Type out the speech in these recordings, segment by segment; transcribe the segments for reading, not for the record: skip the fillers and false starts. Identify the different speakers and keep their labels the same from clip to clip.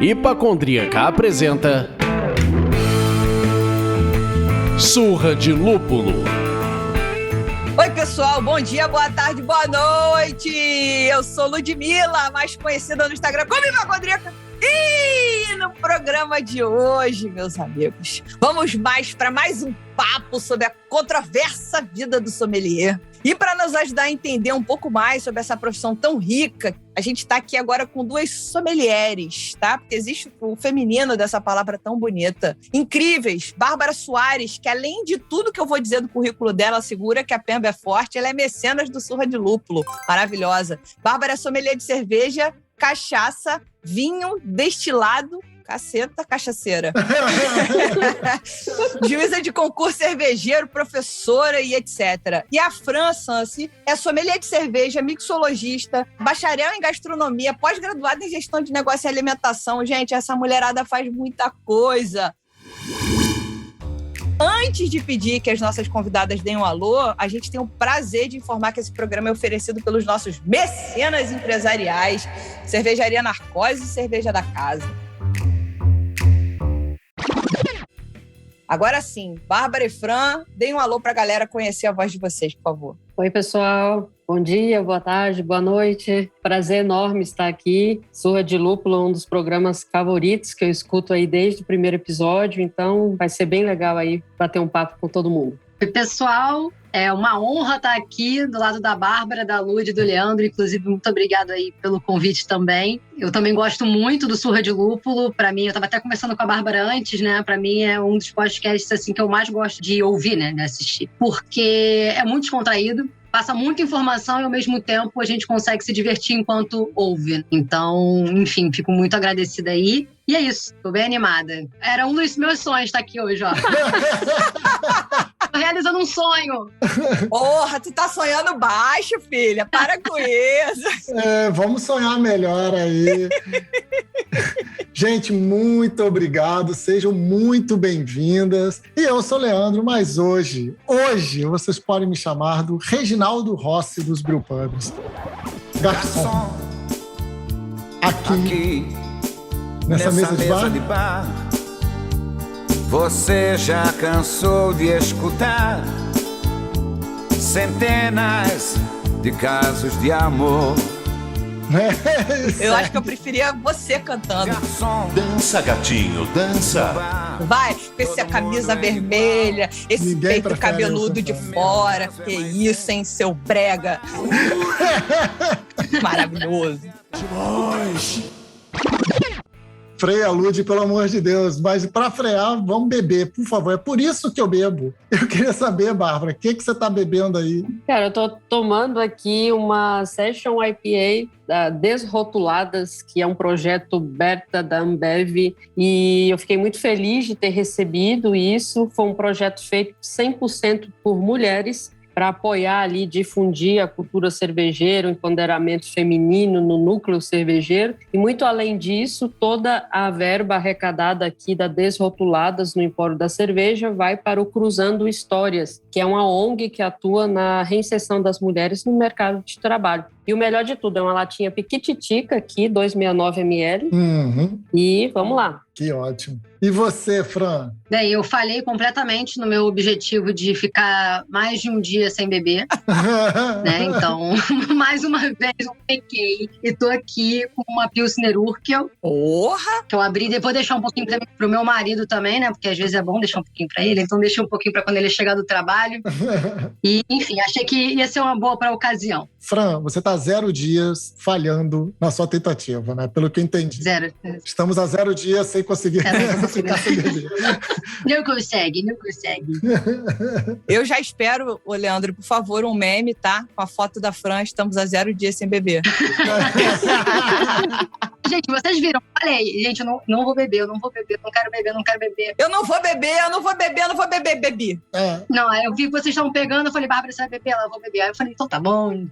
Speaker 1: Hipacondríaca apresenta Surra de Lúpulo.
Speaker 2: Oi, pessoal, bom dia, boa tarde, boa noite! Eu sou Ludmilla, mais conhecida no Instagram como Hipacondríaca. E no programa de hoje, meus amigos, vamos para mais um papo sobre a controversa vida do sommelier. E para nos ajudar a entender um pouco mais sobre essa profissão tão rica, a gente está aqui agora com duas sommelières, tá? Porque existe o feminino dessa palavra tão bonita. Incríveis! Bárbara Soares, que além de tudo que eu vou dizer do currículo dela, segura que a Pemba é forte, ela é mecenas do Surra de Lúpulo. Maravilhosa. Bárbara é sommelier de cerveja, cachaça, vinho, destilado, caceta, cachaceira. Juíza de concurso cervejeiro, professora e etc. E a Fran Sansi é sommelier de cerveja, mixologista, bacharel em gastronomia, pós-graduada em gestão de negócio e alimentação. Gente, essa mulherada faz muita coisa. Antes de pedir que as nossas convidadas deem um alô, a gente tem o prazer de informar que esse programa é oferecido pelos nossos mecenas empresariais, Cervejaria Narcose e Cerveja da Casa. Agora sim, Bárbara e Fran, deem um alô pra galera conhecer a voz de vocês, por favor.
Speaker 3: Oi, pessoal. Bom dia, boa tarde, boa noite. Prazer enorme estar aqui. Surra de Lúpulo, um dos programas favoritos que eu escuto aí desde o primeiro episódio, então vai ser bem legal aí bater um papo com todo mundo.
Speaker 4: Oi, pessoal. É uma honra estar aqui do lado da Bárbara, da Lud e do Leandro. Inclusive, muito obrigado aí pelo convite também. Eu também gosto muito do Surra de Lúpulo. Para mim, eu estava até conversando com a Bárbara antes, né? Para mim, é um dos podcasts assim, que eu mais gosto de ouvir, né? De assistir. Porque é muito descontraído. Passa muita informação e, ao mesmo tempo, a gente consegue se divertir enquanto ouve. Então, enfim, fico muito agradecida aí. E é isso, tô bem animada. Era um dos meus sonhos estar aqui hoje, ó. Tô realizando um sonho.
Speaker 2: Porra, tu tá sonhando baixo, filha. Para com isso.
Speaker 5: Vamos sonhar melhor aí. Gente, muito obrigado. Sejam muito bem-vindas. E eu sou o Leandro, mas hoje vocês podem me chamar do Reginaldo Rossi dos Brewpubs. Garçom. Aqui. Nessa mesa de bar,
Speaker 6: você já cansou de escutar centenas de casos de amor.
Speaker 2: Eu acho que eu preferia você cantando.
Speaker 7: Dança, gatinho, dança.
Speaker 2: Vai, com essa camisa vermelha, esse peito cabeludo de fora. Que isso, hein, seu brega. Maravilhoso.
Speaker 5: Demais. Freia a Lud, pelo amor de Deus. Mas para frear, vamos beber, por favor. É por isso que eu bebo. Eu queria saber, Bárbara, o que você tá bebendo aí?
Speaker 3: Cara, eu tô tomando aqui uma Session IPA da Desrotuladas, que é um projeto beta da Ambev, e eu fiquei muito feliz de ter recebido isso. Foi um projeto feito 100% por mulheres, para apoiar ali, difundir a cultura cervejeira, o empoderamento feminino no núcleo cervejeiro. E muito além disso, toda a verba arrecadada aqui da Desrotuladas no Empório da Cerveja vai para o Cruzando Histórias, que é uma ONG que atua na reinserção das mulheres no mercado de trabalho. E o melhor de tudo, é uma latinha piquititica aqui, 269 ml. E vamos lá.
Speaker 5: Que ótimo. E você, Fran?
Speaker 4: Bem, eu falhei completamente no meu objetivo de ficar mais de um dia sem beber. Né? Então, mais uma vez eu pequei. E tô aqui com uma Pilsner Urquell.
Speaker 2: Porra!
Speaker 4: Que eu abri, depois deixar um pouquinho pro meu marido também, né? Porque às vezes é bom deixar um pouquinho pra ele. Então deixei um pouquinho pra quando ele chegar do trabalho. E, enfim, achei que ia ser uma boa pra ocasião.
Speaker 5: Fran, você está 0 dias falhando na sua tentativa, né? Pelo que eu entendi.
Speaker 4: 0.
Speaker 5: Estamos a 0 dias sem conseguir ficar sem beber.
Speaker 4: Não consegue.
Speaker 2: Eu já espero, ô Leandro, por favor, um meme, tá? Com a foto da Fran, estamos a 0 dias sem beber.
Speaker 4: Gente, vocês viram? Falei, gente, eu não vou beber, não quero beber.
Speaker 2: Eu não vou beber, bebi.
Speaker 4: Não, aí eu vi que vocês estavam pegando, eu falei, Bárbara, você vai beber? Ela, vou beber. Aí eu falei, então tá bom.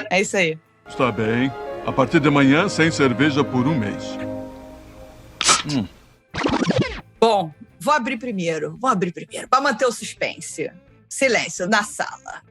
Speaker 2: É isso aí.
Speaker 8: Está bem. A partir de amanhã, sem cerveja por 1 mês.
Speaker 2: Bom, vou abrir primeiro, para manter o suspense. silêncio na sala.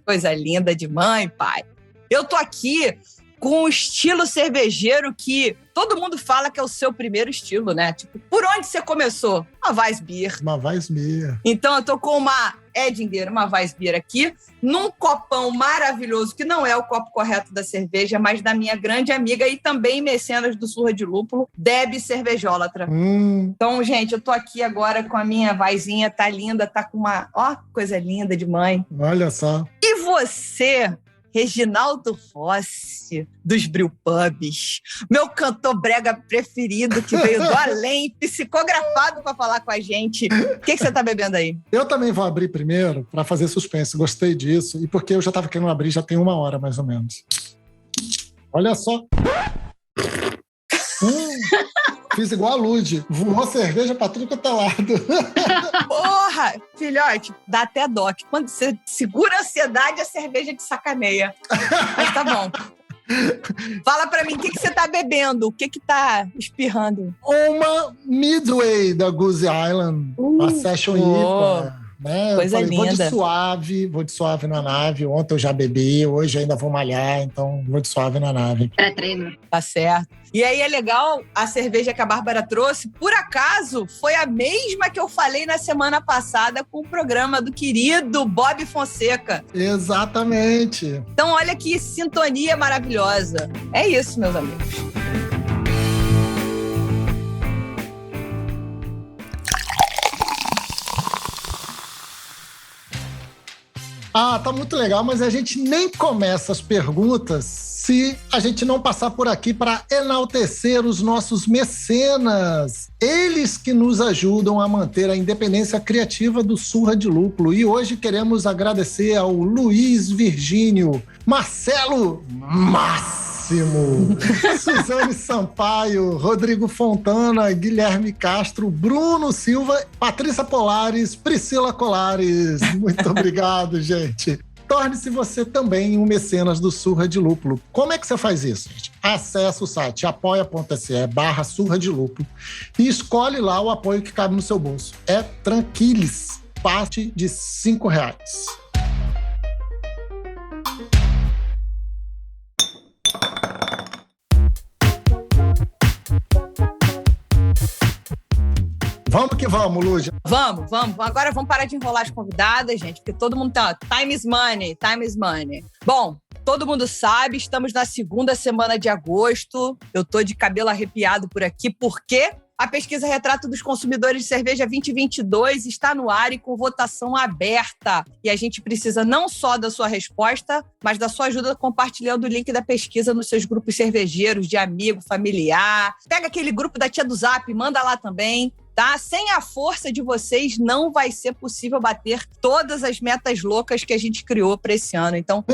Speaker 2: Coisa linda de mãe, pai. Eu tô aqui com um estilo cervejeiro que todo mundo fala que é o seu primeiro estilo, né? Tipo, por onde você começou? Uma Weissbier.
Speaker 5: Uma Weissbier.
Speaker 2: Então eu tô com uma Edinger, uma Weissbier aqui, num copão maravilhoso, que não é o copo correto da cerveja, mas da minha grande amiga e também mecenas do Surra de Lúpulo, Deb Cervejólatra. Então, gente, eu tô aqui agora com a minha Weissinha, tá linda, tá com uma... Ó, coisa linda de mãe.
Speaker 5: Olha só.
Speaker 2: E você... Reginaldo Rossi, dos Brewpubs, meu cantor brega preferido, que veio do além, psicografado para falar com a gente. O que você tá bebendo aí?
Speaker 5: Eu também vou abrir primeiro para fazer suspense. Gostei disso. E porque eu já estava querendo abrir já tem 1 hora, mais ou menos. Olha só. Fiz igual a Lud. Voou cerveja pra tudo quanto é lado.
Speaker 2: Porra! Filhote, dá até dó. Que quando você segura a ansiedade, a cerveja te sacaneia. Mas tá bom. Fala pra mim, o que você tá bebendo? O que tá espirrando?
Speaker 5: Uma Midway da Goose Island. Uma Session IPA. Né?
Speaker 2: Coisa
Speaker 5: eu falei,
Speaker 2: linda.
Speaker 5: Vou de suave na nave. Ontem eu já bebi, hoje ainda vou malhar, então vou de suave na nave.
Speaker 4: Pré-treino.
Speaker 2: Tá certo. E aí é legal, a cerveja que a Bárbara trouxe, por acaso, foi a mesma que eu falei na semana passada com o programa do querido Bob Fonseca.
Speaker 5: Exatamente.
Speaker 2: Então olha que sintonia maravilhosa. É isso, meus amigos.
Speaker 5: Tá muito legal, mas a gente nem começa as perguntas se a gente não passar por aqui para enaltecer os nossos mecenas. Eles que nos ajudam a manter a independência criativa do Surra de Lúpulo. E hoje queremos agradecer ao Luiz Virgínio, Marcelo Máximo, Suzane Sampaio, Rodrigo Fontana, Guilherme Castro, Bruno Silva, Patrícia Polares, Priscila Colares. Muito obrigado, gente. Torne-se você também um mecenas do Surra de Lúpulo. Como é que você faz isso, gente? Acesse o site apoia.se/Surra de Lúpulo e escolhe lá o apoio que cabe no seu bolso. É tranquilis, parte de R$5. Vamos que vamos, Lúcia.
Speaker 2: Vamos. Agora vamos parar de enrolar as convidadas, gente, porque todo mundo tá... Time is money. Bom, todo mundo sabe, estamos na 2ª semana de agosto. Eu tô de cabelo arrepiado por aqui, porque a pesquisa Retrato dos Consumidores de Cerveja 2022 está no ar e com votação aberta. E a gente precisa não só da sua resposta, mas da sua ajuda compartilhando o link da pesquisa nos seus grupos cervejeiros, de amigo, familiar. Pega aquele grupo da tia do Zap, manda lá também. Tá? Sem a força de vocês, não vai ser possível bater todas as metas loucas que a gente criou para esse ano. Então,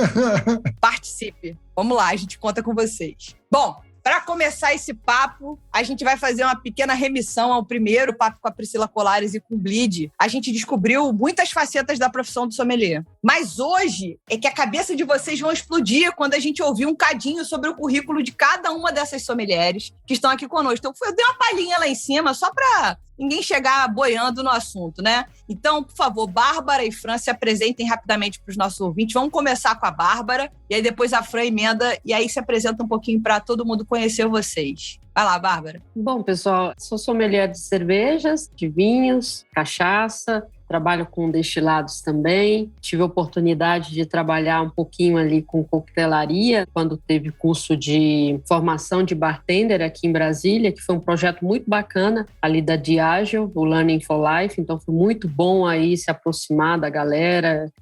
Speaker 2: participe. Vamos lá, a gente conta com vocês. Bom, para começar esse papo, a gente vai fazer uma pequena remissão ao primeiro papo com a Priscila Colares e com o Bleed. A gente descobriu muitas facetas da profissão do sommelier. Mas hoje é que a cabeça de vocês vão explodir quando a gente ouvir um cadinho sobre o currículo de cada uma dessas sommeliers que estão aqui conosco. Então, eu dei uma palhinha lá em cima só para ninguém chegar boiando no assunto, né? Então, por favor, Bárbara e Fran se apresentem rapidamente para os nossos ouvintes. Vamos começar com a Bárbara, e aí depois a Fran emenda, e aí se apresenta um pouquinho para todo mundo conhecer vocês. Vai lá, Bárbara.
Speaker 3: Bom, pessoal, sou sommelier de cervejas, de vinhos, cachaça, trabalho com destilados também. Tive a oportunidade de trabalhar um pouquinho ali com coquetelaria, quando teve curso de formação de bartender aqui em Brasília, que foi um projeto muito bacana, ali da Diageo, o Learning for Life. Então, foi muito bom aí se aproximar da galera,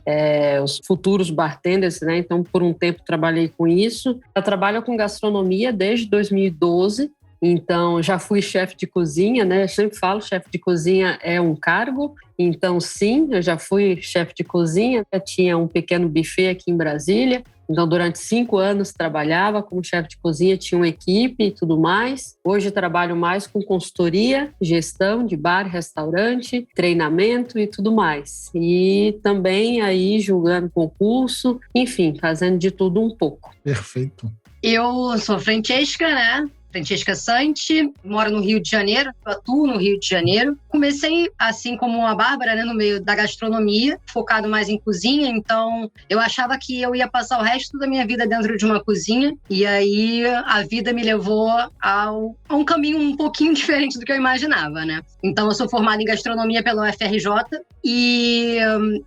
Speaker 3: os futuros bartenders, né? Então, por um tempo, trabalhei com isso. Eu trabalho com gastronomia desde 2012. Então, já fui chefe de cozinha, né? Eu sempre falo, chefe de cozinha é um cargo. Então, sim, eu já fui chefe de cozinha. Eu tinha um pequeno buffet aqui em Brasília. Então, durante 5 anos, trabalhava como chefe de cozinha, tinha uma equipe e tudo mais. Hoje, trabalho mais com consultoria, gestão de bar, restaurante, treinamento e tudo mais. E também aí, julgando concurso, enfim, fazendo de tudo um pouco.
Speaker 5: Perfeito.
Speaker 4: Eu sou Francesca, né? Francesca Santi, moro no Rio de Janeiro, atuo no Rio de Janeiro. Comecei, assim como a Bárbara, né, no meio da gastronomia, focado mais em cozinha, então eu achava que eu ia passar o resto da minha vida dentro de uma cozinha, e aí a vida me levou a um caminho um pouquinho diferente do que eu imaginava, né? Então eu sou formada em gastronomia pela UFRJ e,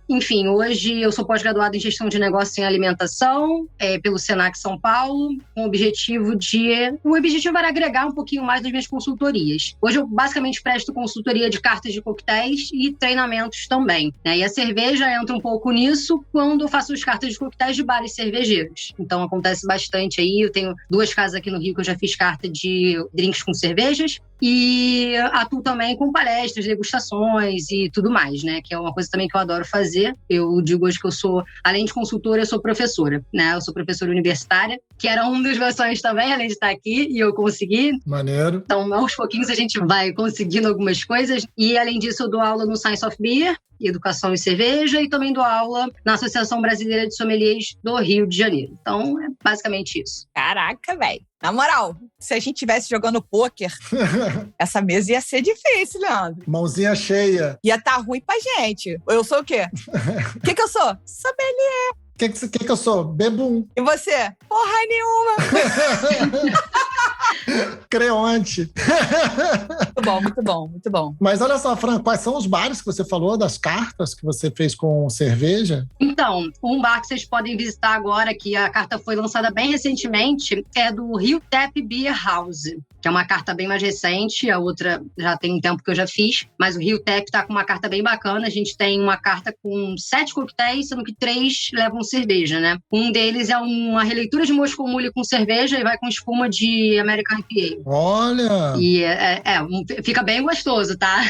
Speaker 4: enfim, hoje eu sou pós-graduada em gestão de negócios em alimentação pelo Senac São Paulo, com o objetivo era agregar um pouquinho mais nas minhas consultorias. Hoje eu basicamente presto consultoria de cartas de coquetéis e treinamentos também, né? E a cerveja entra um pouco nisso quando eu faço as cartas de coquetéis de bares cervejeiros. Então acontece bastante aí. Eu tenho 2 casas aqui no Rio que eu já fiz carta de drinks com cervejas e atuo também com palestras, degustações e tudo mais, né? Que é uma coisa também que eu adoro fazer. Eu digo hoje que eu sou, além de consultora, eu sou professora, né? Eu sou professora universitária, que era um dos meus sonhos também, além de estar aqui, e eu consegui.
Speaker 5: Maneiro.
Speaker 4: Então, aos pouquinhos a gente vai conseguindo algumas coisas. E, além disso, eu dou aula no Science of Beer, Educação e Cerveja, e também dou aula na Associação Brasileira de Sommeliers do Rio de Janeiro. Então, é basicamente isso.
Speaker 2: Caraca, velho. Na moral, se a gente estivesse jogando pôquer, essa mesa ia ser difícil, Leandro.
Speaker 5: Mãozinha cheia.
Speaker 2: Ia estar ruim pra gente. Eu sou o quê? O que eu sou? Sommelier.
Speaker 5: O que eu sou? Bebum.
Speaker 2: E você? Porra nenhuma.
Speaker 5: Creonte.
Speaker 2: Muito bom, muito bom, muito bom.
Speaker 5: Mas olha só, Fran, quais são os bares que você falou, das cartas que você fez com cerveja?
Speaker 4: Então, um bar que vocês podem visitar agora, que a carta foi lançada bem recentemente, é do Rio Tap Beer House, que é uma carta bem mais recente, a outra já tem um tempo que eu já fiz, mas o Rio Tap tá com uma carta bem bacana. A gente tem uma carta com 7 coquetéis, sendo que 3 levam cerveja, né? Um deles é uma releitura de Moscou Mule com cerveja e vai com espuma de American IPA.
Speaker 5: Olha!
Speaker 4: E fica bem gostoso, tá?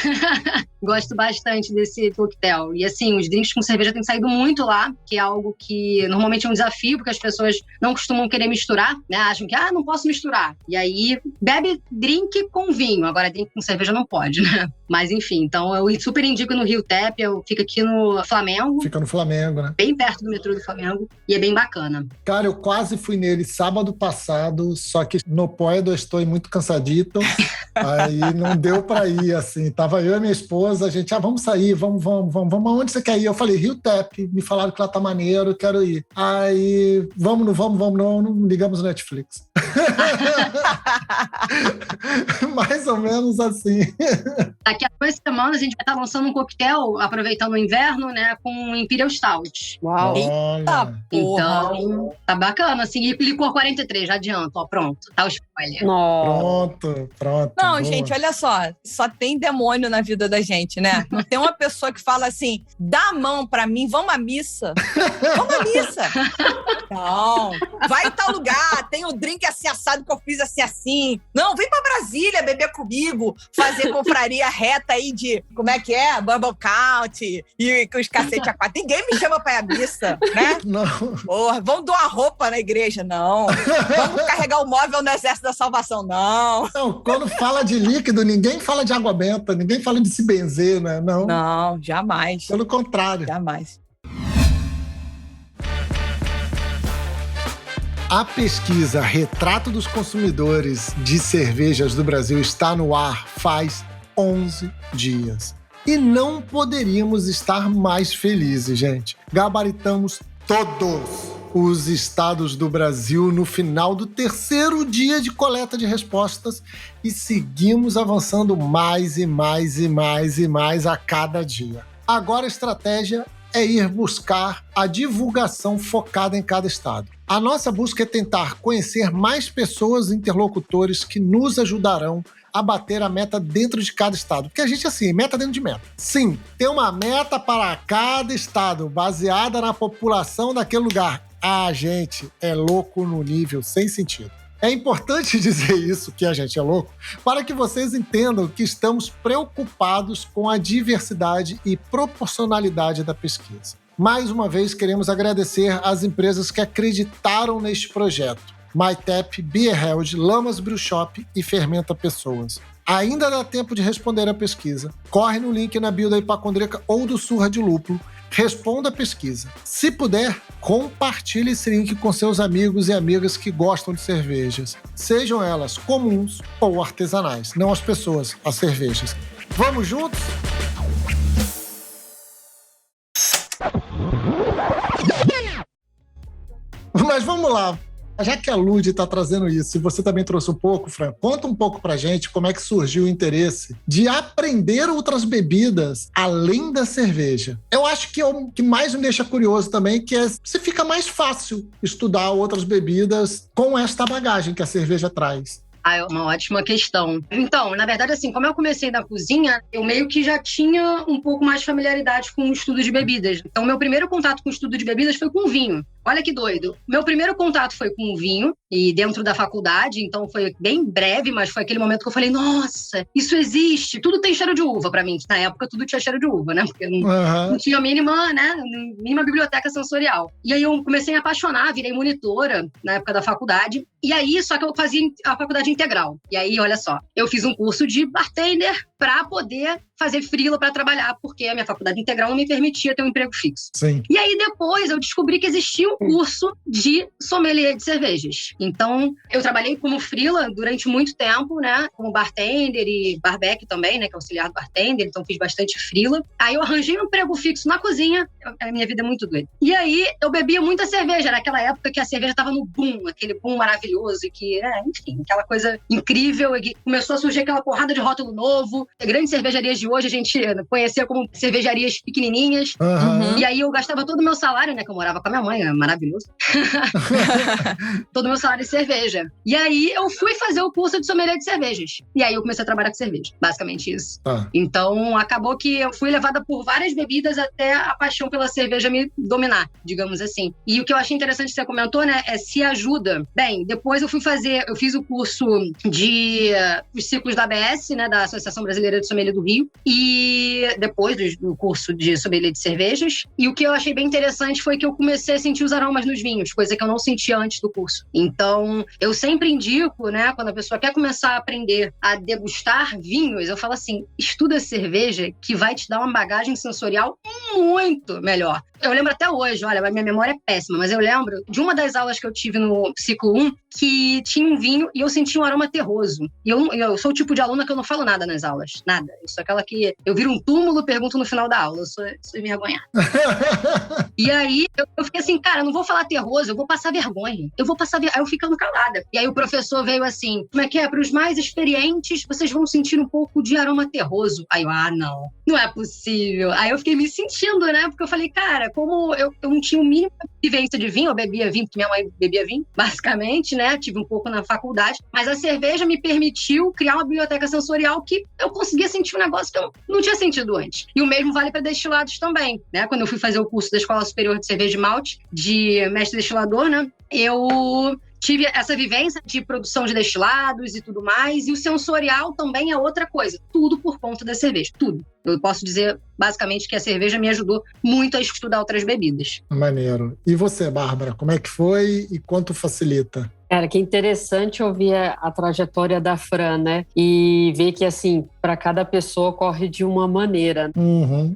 Speaker 4: Gosto bastante desse coquetel. E assim, os drinks com cerveja têm saído muito lá, que é algo que normalmente é um desafio, porque as pessoas não costumam querer misturar, né? Acham que, não posso misturar. E aí, bebe drink com vinho. Agora, drink com cerveja não pode, né? Mas enfim, então eu super indico no Rio Tap, fica aqui no Flamengo.
Speaker 5: Fica no Flamengo, né?
Speaker 4: Bem perto do metrô do Flamengo. E é bem bacana.
Speaker 5: Cara, eu quase fui nele sábado passado, só que no puedo estou muito cansadito. Aí não deu pra ir, assim. Tava eu e minha esposa, a gente, vamos sair, vamos. Aonde você quer ir? Eu falei, Rio Tap. Me falaram que lá tá maneiro, quero ir. Aí, vamos não ligamos no Netflix. Mais ou menos assim.
Speaker 4: Daqui a 2 semanas a gente vai estar lançando um coquetel, aproveitando o inverno, né, com Imperial Stout.
Speaker 3: Uau!
Speaker 2: Eita,
Speaker 4: então, tá bacana, assim, e licor 43, já adianto, ó, pronto, tá o spoiler.
Speaker 5: Pronto.
Speaker 2: Não,
Speaker 5: boa.
Speaker 2: gente, olha só tem demônio na vida da gente, né? Não tem uma pessoa que fala assim, dá a mão pra mim, vamos à missa. Vamos à missa. Não, vai em tal lugar, tem o drink assim assado que eu fiz assim. Não, vem pra Brasília beber comigo, fazer confraria reta aí de, como é que é? Bubble Count e com os cacete a 4. Ninguém me chama pra ir à missa, né?
Speaker 5: Não.
Speaker 2: Porra, vamos doar roupa na igreja? Não. Vamos carregar o móvel no Exército da Salvação? Não.
Speaker 5: Não, quando fala de líquido, ninguém fala de água benta, ninguém fala de se benzer, né? Não.
Speaker 2: Não, jamais.
Speaker 5: Pelo contrário.
Speaker 2: Jamais.
Speaker 5: A pesquisa Retrato dos Consumidores de Cervejas do Brasil está no ar faz 11 dias. E não poderíamos estar mais felizes, gente. Gabaritamos todos os estados do Brasil no final do 3º dia de coleta de respostas e seguimos avançando mais e mais a cada dia. Agora a estratégia é ir buscar a divulgação focada em cada estado. A nossa busca é tentar conhecer mais pessoas e interlocutores que nos ajudarão a bater a meta dentro de cada estado. Porque a gente, assim, meta dentro de meta. Sim, tem uma meta para cada estado, baseada na população daquele lugar. Gente, é louco no nível sem sentido. É importante dizer isso, que a gente é louco, para que vocês entendam que estamos preocupados com a diversidade e proporcionalidade da pesquisa. Mais uma vez, queremos agradecer às empresas que acreditaram neste projeto. MyTap, Beerheld, Lamas Brew Shop e Fermenta Pessoas. Ainda dá tempo de responder a pesquisa. Corre no link na bio da Hipacondríaca ou do Surra de Lúpulo. responda a pesquisa. Se puder, compartilhe esse link com seus amigos e amigas que gostam de cervejas, sejam elas comuns ou artesanais, não as pessoas, as cervejas. Vamos juntos? Mas vamos lá. Já que a Lud está trazendo isso, e você também trouxe um pouco, Fran, conta um pouco pra gente como é que surgiu o interesse de aprender outras bebidas além da cerveja. Eu acho que é o que mais me deixa curioso também, que é se fica mais fácil estudar outras bebidas com esta bagagem que a cerveja traz.
Speaker 4: É uma ótima questão. Então, na verdade, assim, como eu comecei na cozinha, eu meio que já tinha um pouco mais de familiaridade com o estudo de bebidas. Então, meu primeiro contato com o estudo de bebidas foi com vinho. Olha que doido. Meu primeiro contato foi com vinho, e dentro da faculdade, então foi bem breve, mas foi aquele momento que eu falei, nossa, isso existe, tudo tem cheiro de uva pra mim. Na época, tudo tinha cheiro de uva, né? Porque não tinha mínima biblioteca sensorial. E aí eu comecei a me apaixonar, virei monitora na época da faculdade. E aí, só que eu fazia a faculdade integral. E aí, olha só, eu fiz um curso de bartender para poder fazer freela para trabalhar, porque a minha faculdade integral não me permitia ter um emprego fixo.
Speaker 5: Sim.
Speaker 4: E aí depois eu descobri que existia um curso de sommelier de cervejas. Então, eu trabalhei como freela durante muito tempo, né? Como bartender e barback também, né? Que é auxiliar do bartender, então fiz bastante freela. Aí eu arranjei um emprego fixo na cozinha, a minha vida é muito doida. E aí eu bebia muita cerveja, naquela época que a cerveja estava no boom, aquele boom maravilhoso, que, enfim, aquela coisa incrível, e que começou a surgir aquela porrada de rótulo novo. Grandes cervejarias de hoje a gente conhecia como cervejarias pequenininhas. E aí eu gastava todo o meu salário, né? Que eu morava com a minha mãe, é maravilhoso. Todo o meu salário em cerveja. E aí eu fui fazer o curso de sommelier de cervejas. E aí eu comecei a trabalhar com cerveja. Basicamente isso. Então acabou que eu fui levada por várias bebidas até a paixão pela cerveja me dominar, digamos assim. E o que eu achei interessante que você comentou, né? É se ajuda. Bem, depois eu fiz o curso de os ciclos da ABS, né? Da Associação Brasileira de Sommelier do Rio. E depois do curso de sommelier de cervejas. E o que eu achei bem interessante foi que eu comecei a sentir os aromas nos vinhos, coisa que eu não sentia antes do curso. Então, eu sempre indico, né, quando a pessoa quer começar a aprender a degustar vinhos, eu falo assim, estuda cerveja que vai te dar uma bagagem sensorial muito melhor. Eu lembro até hoje, olha, a minha memória é péssima, mas eu lembro de uma das aulas que eu tive no ciclo 1, que tinha um vinho e eu senti um aroma terroso. E eu sou o tipo de aluna que eu não falo nada nas aulas, nada. Eu sou aquela que eu viro um túmulo, pergunto no final da aula, eu sou envergonhada. E aí eu fiquei assim, cara, eu não vou falar terroso, eu vou passar vergonha. Aí eu ficando calada. E aí o professor veio assim, como é que é? Para os mais experientes, vocês vão sentir um pouco de aroma terroso. Aí eu, não é possível. Aí eu fiquei me sentindo, né? Porque eu falei, cara, como eu não tinha o mínimo de vivência de vinho, eu bebia vinho, porque minha mãe bebia vinho, basicamente, né? Tive um pouco na faculdade. Mas a cerveja me permitiu criar uma biblioteca sensorial que eu conseguia sentir um negócio que eu não tinha sentido antes. E o mesmo vale para destilados também, né? Quando eu fui fazer o curso da Escola Superior de Cerveja de Malte, de mestre destilador, né? Eu tive essa vivência de produção de destilados e tudo mais, e o sensorial também é outra coisa. Tudo por conta da cerveja, tudo. Eu posso dizer, basicamente, que a cerveja me ajudou muito a estudar outras bebidas.
Speaker 5: Maneiro. E você, Bárbara, como é que foi e quanto facilita?
Speaker 3: Cara, que interessante ouvir a trajetória da Fran, né? E ver que, assim, para cada pessoa ocorre de uma maneira.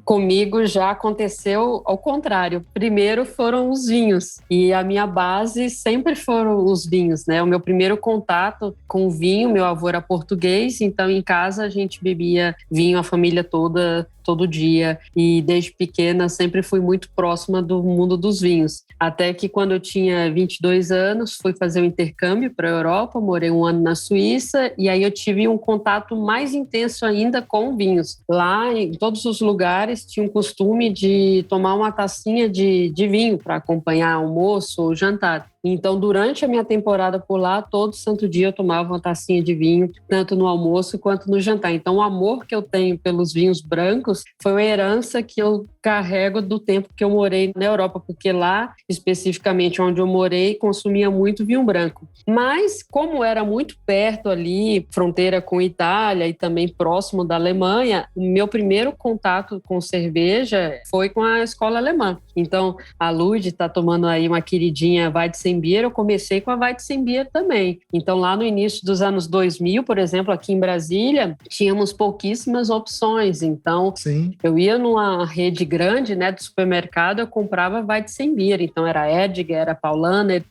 Speaker 3: Comigo já aconteceu ao contrário. Primeiro foram os vinhos. E a minha base sempre foram os vinhos, né? O meu primeiro contato com o vinho, meu avô era português, então em casa a gente bebia vinho, a família toda, todo dia. E desde pequena sempre fui muito próxima do mundo dos vinhos. Até que quando eu tinha 22 anos, fui fazer um intercâmbio para a Europa, morei 1 ano na Suíça e aí eu tive um contato mais intenso ainda com vinhos. Lá, em todos os lugares, tinha um costume de tomar uma tacinha de vinho para acompanhar almoço ou jantar. Então, durante a minha temporada por lá, todo santo dia eu tomava uma tacinha de vinho, tanto no almoço quanto no jantar. Então, o amor que eu tenho pelos vinhos brancos foi uma herança que eu carrego do tempo que eu morei na Europa, porque lá, especificamente onde eu morei, consumia muito vinho branco. Mas, como era muito perto ali, fronteira com Itália e também próximo da Alemanha, o meu primeiro contato com cerveja foi com a escola alemã. Então, a Lud está tomando aí uma queridinha Weizenbier, eu comecei com a Weizenbier também. Então, lá no início dos anos 2000, por exemplo, aqui em Brasília, tínhamos pouquíssimas opções. Então,
Speaker 5: Sim.
Speaker 3: eu ia numa rede grande, né, de supermercado, eu comprava Weizenbier. Então, era Edgar, era Paulaner.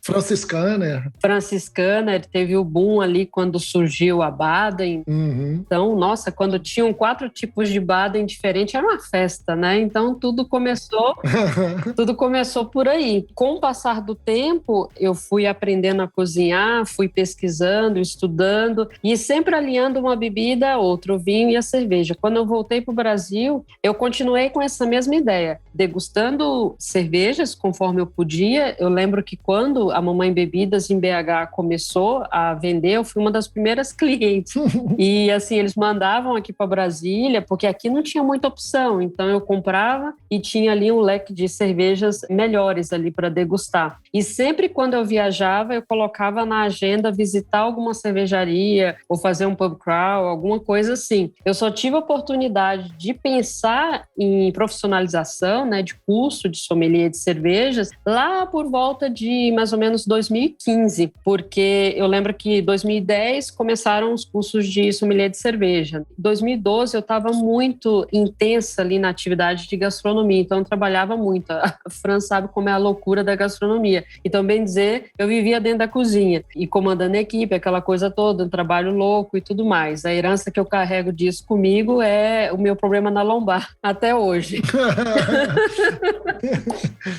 Speaker 3: Franziskaner, teve o boom ali quando surgiu a Baden.
Speaker 5: Uhum.
Speaker 3: Então, nossa, quando tinham 4 tipos de Baden diferentes, era uma festa, né? Então, tudo começou por aí. Com o passar do tempo, eu fui aprendendo a cozinhar, fui pesquisando, estudando e sempre alinhando uma bebida a outra, o vinho e a cerveja. Quando eu voltei para o Brasil, eu continuei com essa mesma ideia, degustando cervejas conforme eu podia. Eu lembro que quando a Mamãe Bebidas em BH começou a vender, eu fui uma das primeiras clientes. E assim, eles mandavam aqui para Brasília, porque aqui não tinha muita opção. Então eu comprava e tinha ali um leque de cervejas melhores ali para degustar. E sempre quando eu viajava, eu colocava na agenda visitar alguma cervejaria ou fazer um pub crawl, alguma coisa assim. Eu só tive a oportunidade de pensar em profissionalização, né, de curso de sommelier de cervejas, lá por volta de mais ou menos 2015, porque eu lembro que em 2010 começaram os cursos de sommelier de cerveja. Em 2012 eu estava muito intensa ali na atividade de gastronomia, então eu trabalhava muito. A Fran sabe como é a loucura da gastronomia. Então, bem dizer, eu vivia dentro da cozinha e comandando a equipe, aquela coisa toda, um trabalho louco e tudo mais. A herança que eu carrego disso comigo é o meu problema na lombar, até hoje.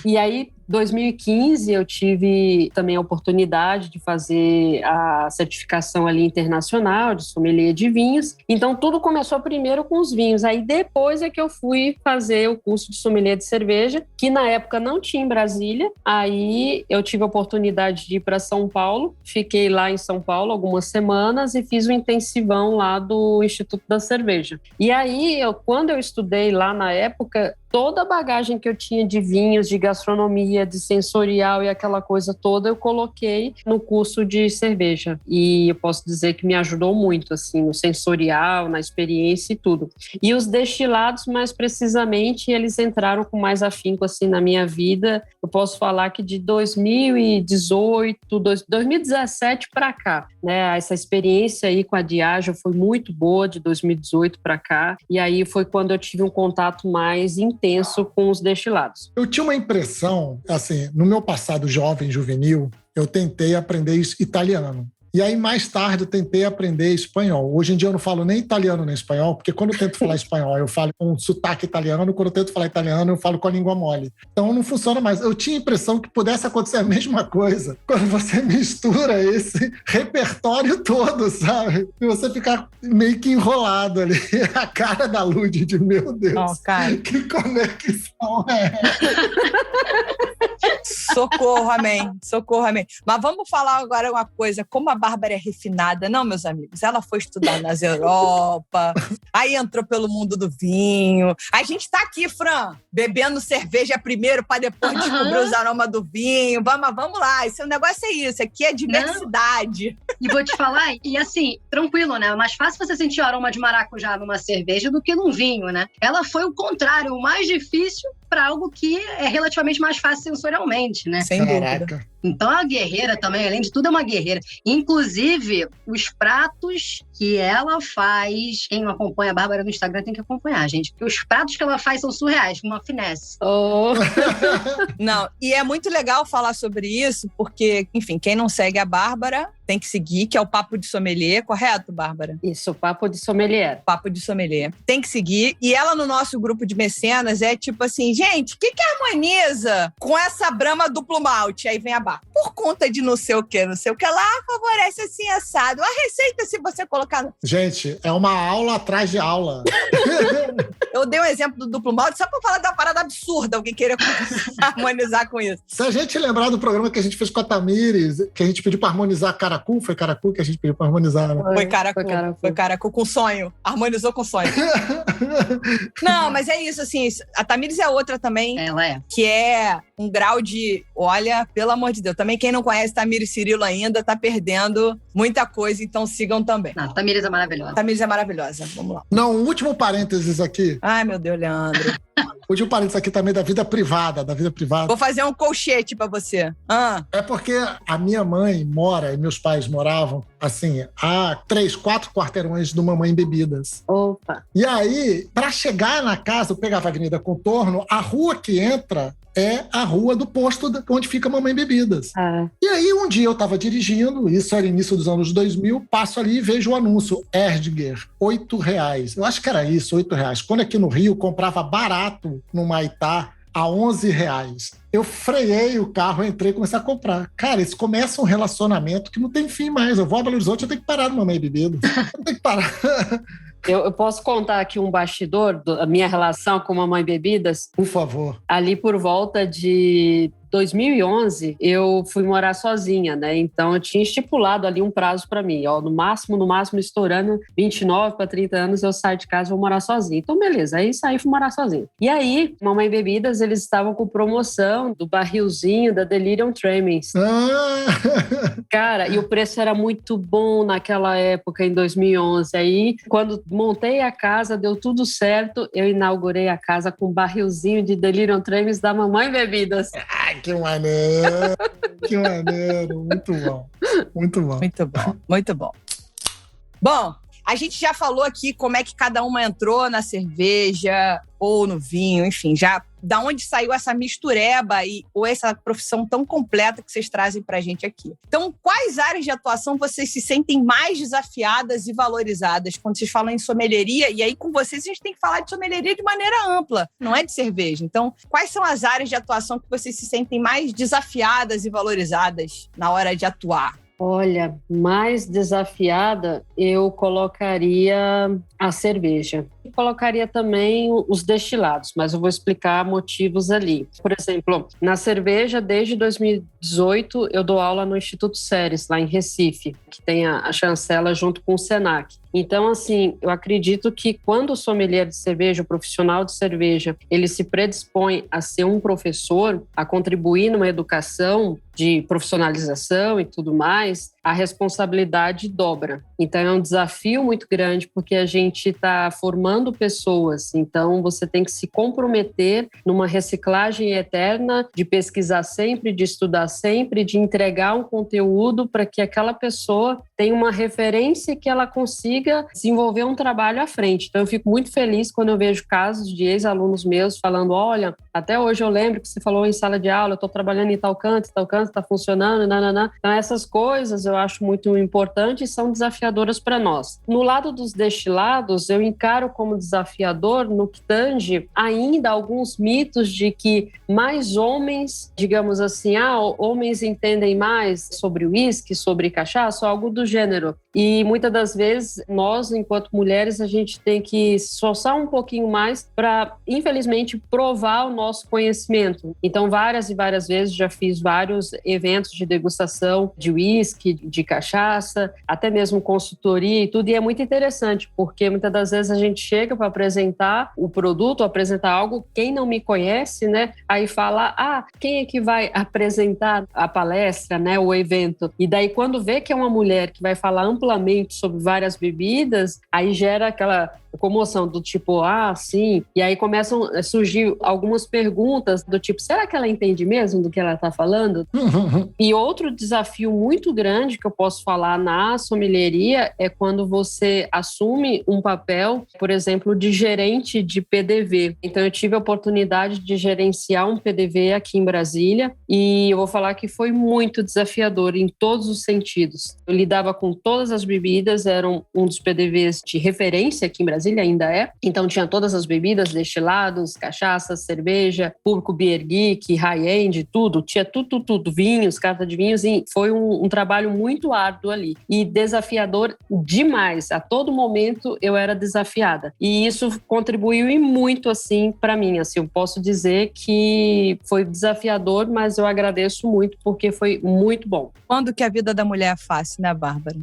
Speaker 3: E aí, 2015, eu tive também a oportunidade de fazer a certificação ali internacional de sommelier de vinhos. Então, tudo começou primeiro com os vinhos. Aí, depois é que eu fui fazer o curso de sommelier de cerveja, que na época não tinha em Brasília. Aí, eu tive a oportunidade de ir para São Paulo. Fiquei lá em São Paulo algumas semanas e fiz o intensivão lá do Instituto da Cerveja. E aí, quando eu estudei lá na época, toda a bagagem que eu tinha de vinhos, de gastronomia, de sensorial e aquela coisa toda, eu coloquei no curso de cerveja. E eu posso dizer que me ajudou muito, assim, no sensorial, na experiência e tudo. E os destilados, mais precisamente, eles entraram com mais afinco, assim, na minha vida. Eu posso falar que de 2017 para cá, né? Essa experiência aí com a Diageo foi muito boa, de 2018 para cá. E aí foi quando eu tive um contato mais intenso com os destilados.
Speaker 5: Eu tinha uma impressão, assim, no meu passado jovem, juvenil, eu tentei aprender italiano. E aí, mais tarde, eu tentei aprender espanhol. Hoje em dia, eu não falo nem italiano nem espanhol, porque quando eu tento falar espanhol, eu falo com um sotaque italiano. Quando eu tento falar italiano, eu falo com a língua mole. Então, não funciona mais. Eu tinha a impressão que pudesse acontecer a mesma coisa quando você mistura esse repertório todo, sabe? E você ficar meio que enrolado ali. A cara da Lud, de meu Deus, que conexão é essa?
Speaker 2: Socorro, amém. Socorro, amém. Mas vamos falar agora uma coisa. Como a Bárbara é refinada, não, meus amigos? Ela foi estudar nas Europa, aí entrou pelo mundo do vinho. A gente tá aqui, Fran, bebendo cerveja primeiro para depois descobrir os aromas do vinho. Vamos lá. Esse negócio é isso. Aqui é diversidade.
Speaker 4: E vou te falar, e assim, tranquilo, né? É mais fácil você sentir o aroma de maracujá numa cerveja do que num vinho, né? Ela foi o contrário, o mais difícil para algo que é relativamente mais fácil sensorialmente, né?
Speaker 2: Sem dúvida.
Speaker 4: Então, a guerreira também, além de tudo, é uma guerreira. Inclusive, os pratos que ela faz... Quem não acompanha a Bárbara no Instagram tem que acompanhar, gente. Porque os pratos que ela faz são surreais, com uma finesse.
Speaker 3: Oh.
Speaker 2: Não, e é muito legal falar sobre isso, porque, enfim, quem não segue a Bárbara tem que seguir, que é o Papo de Sommelier, correto, Bárbara?
Speaker 3: Isso, o Papo de Sommelier.
Speaker 2: Papo de Sommelier. Tem que seguir. E ela, no nosso grupo de mecenas, é tipo assim, gente, o que harmoniza com essa Brahma duplo malte? Aí vem a Bárbara. Por conta de não sei o que lá, favorece assim, assado. A receita, se você colocar...
Speaker 5: Gente, é uma aula atrás de aula.
Speaker 2: Eu dei um exemplo do duplo malte só pra falar da parada absurda, alguém querer harmonizar com isso.
Speaker 5: Se a gente lembrar do programa que a gente fez com a Tamires, que a gente pediu pra harmonizar caracu, foi caracu que a gente pediu pra harmonizar, né?
Speaker 2: Foi caracu com sonho. Harmonizou com sonho. Não, mas é isso, assim, a Tamires é outra também.
Speaker 4: Ela é.
Speaker 2: Que é um grau de, olha, pelo amor de Deus, também quem não conhece Tamires Cirilo ainda tá perdendo muita coisa, então sigam também.
Speaker 4: Não, Tamires é maravilhosa.
Speaker 2: Tamires é maravilhosa, vamos lá.
Speaker 5: Não, um último parênteses aqui.
Speaker 2: Ai, meu Deus, Leandro.
Speaker 5: Podia parar isso aqui também da vida privada,
Speaker 2: Vou fazer um colchete pra você.
Speaker 5: É porque a minha mãe mora, e meus pais moravam, assim, a 3, 4 quarteirões do Mamãe Bebidas.
Speaker 3: Opa!
Speaker 5: E aí, pra chegar na casa, eu pegava a Avenida Contorno, a rua que entra é a rua do posto onde fica a Mamãe Bebidas. E aí, um dia eu tava dirigindo, isso era início dos anos 2000, passo ali e vejo o anúncio, Erdinger, R$8. Eu acho que era isso, R$8. Quando aqui no Rio, comprava barato no Maitá, a R$11. Eu freiei o carro, entrei e comecei a comprar. Cara, isso começa um relacionamento que não tem fim mais. Eu vou a Belo Horizonte, eu tenho que parar no Mamãe Bebidas. Eu tenho que parar.
Speaker 3: Eu posso contar aqui um bastidor da minha relação com Mamãe Bebidas?
Speaker 5: Por favor.
Speaker 3: Ali por volta de 2011, eu fui morar sozinha, né? Então, eu tinha estipulado ali um prazo para mim. Ó, no máximo, estourando 29 para 30 anos, eu saio de casa e vou morar sozinha. Então, beleza. Aí saí e fui morar sozinha. E aí, Mamãe Bebidas, eles estavam com promoção do barrilzinho da Delirium Tremens. Cara, e o preço era muito bom naquela época, em 2011. Aí, quando montei a casa, deu tudo certo, eu inaugurei a casa com um barrilzinho de Delirium Tremens da Mamãe Bebidas.
Speaker 5: Que maneiro, que maneiro. Muito bom, muito bom.
Speaker 2: Muito bom, muito bom. Bom, a gente já falou aqui como é que cada uma entrou na cerveja ou no vinho, enfim, já da onde saiu essa mistureba ou essa profissão tão completa que vocês trazem pra gente aqui. Então, quais áreas de atuação vocês se sentem mais desafiadas e valorizadas quando vocês falam em sommelieria? E aí, com vocês, a gente tem que falar de sommelieria de maneira ampla, não é de cerveja. Então, quais são as áreas de atuação que vocês se sentem mais desafiadas e valorizadas na hora de atuar?
Speaker 3: Olha, mais desafiada, eu colocaria a cerveja. Eu colocaria também os destilados, mas eu vou explicar motivos ali. Por exemplo, na cerveja, desde 2018, eu dou aula no Instituto Ceres, lá em Recife, que tem a chancela junto com o Senac. Então, assim, eu acredito que quando o sommelier de cerveja, o profissional de cerveja, ele se predispõe a ser um professor, a contribuir numa educação de profissionalização e tudo mais, a responsabilidade dobra. Então, é um desafio muito grande, porque a gente está formando pessoas. Então, você tem que se comprometer numa reciclagem eterna, de pesquisar sempre, de estudar sempre, de entregar um conteúdo para que aquela pessoa tenha uma referência e que ela consiga desenvolver um trabalho à frente. Então, eu fico muito feliz quando eu vejo casos de ex-alunos meus falando, olha, até hoje eu lembro que você falou em sala de aula, eu estou trabalhando em tal canto, está funcionando, nananã. Então, essas coisas eu acho muito importantes e são desafiadoras para nós. No lado dos destilados, eu encaro como desafiador no que tange ainda alguns mitos de que mais homens, digamos assim, homens entendem mais sobre uísque, sobre cachaça, ou algo do gênero. E muitas das vezes, nós, enquanto mulheres, a gente tem que se esforçar um pouquinho mais para, infelizmente, provar o nosso conhecimento. Então, várias e várias vezes já fiz vários eventos de degustação de uísque, de cachaça, até mesmo consultoria e tudo. E é muito interessante, porque muitas das vezes a gente chega para apresentar o produto, apresentar algo, quem não me conhece, né? Aí fala, quem é que vai apresentar a palestra, né? O evento. E daí, quando vê que é uma mulher que vai falar amplamente sobre várias bebidas, aí gera aquela comoção do tipo, sim. E aí começam a surgir algumas perguntas do tipo, será que ela entende mesmo do que ela está falando? E outro desafio muito grande que eu posso falar na sommelieria é quando você assume um papel, por exemplo, de gerente de PDV. Então, eu tive a oportunidade de gerenciar um PDV aqui em Brasília e eu vou falar que foi muito desafiador em todos os sentidos. Eu lidava com todas as bebidas, eram um dos PDVs de referência aqui em Brasília, ainda é. Então, tinha todas as bebidas, destilados, cachaça, cerveja, público beer geek, high-end, tudo. Tinha tudo. Vinhos, carta de vinhos. E foi um trabalho muito árduo ali. E desafiador demais. A todo momento, eu era desafiada. E isso contribuiu e muito, assim, para mim. Assim, eu posso dizer que foi desafiador, mas eu agradeço muito, porque foi muito bom.
Speaker 2: Quando que a vida da mulher é fácil, né, Bárbara?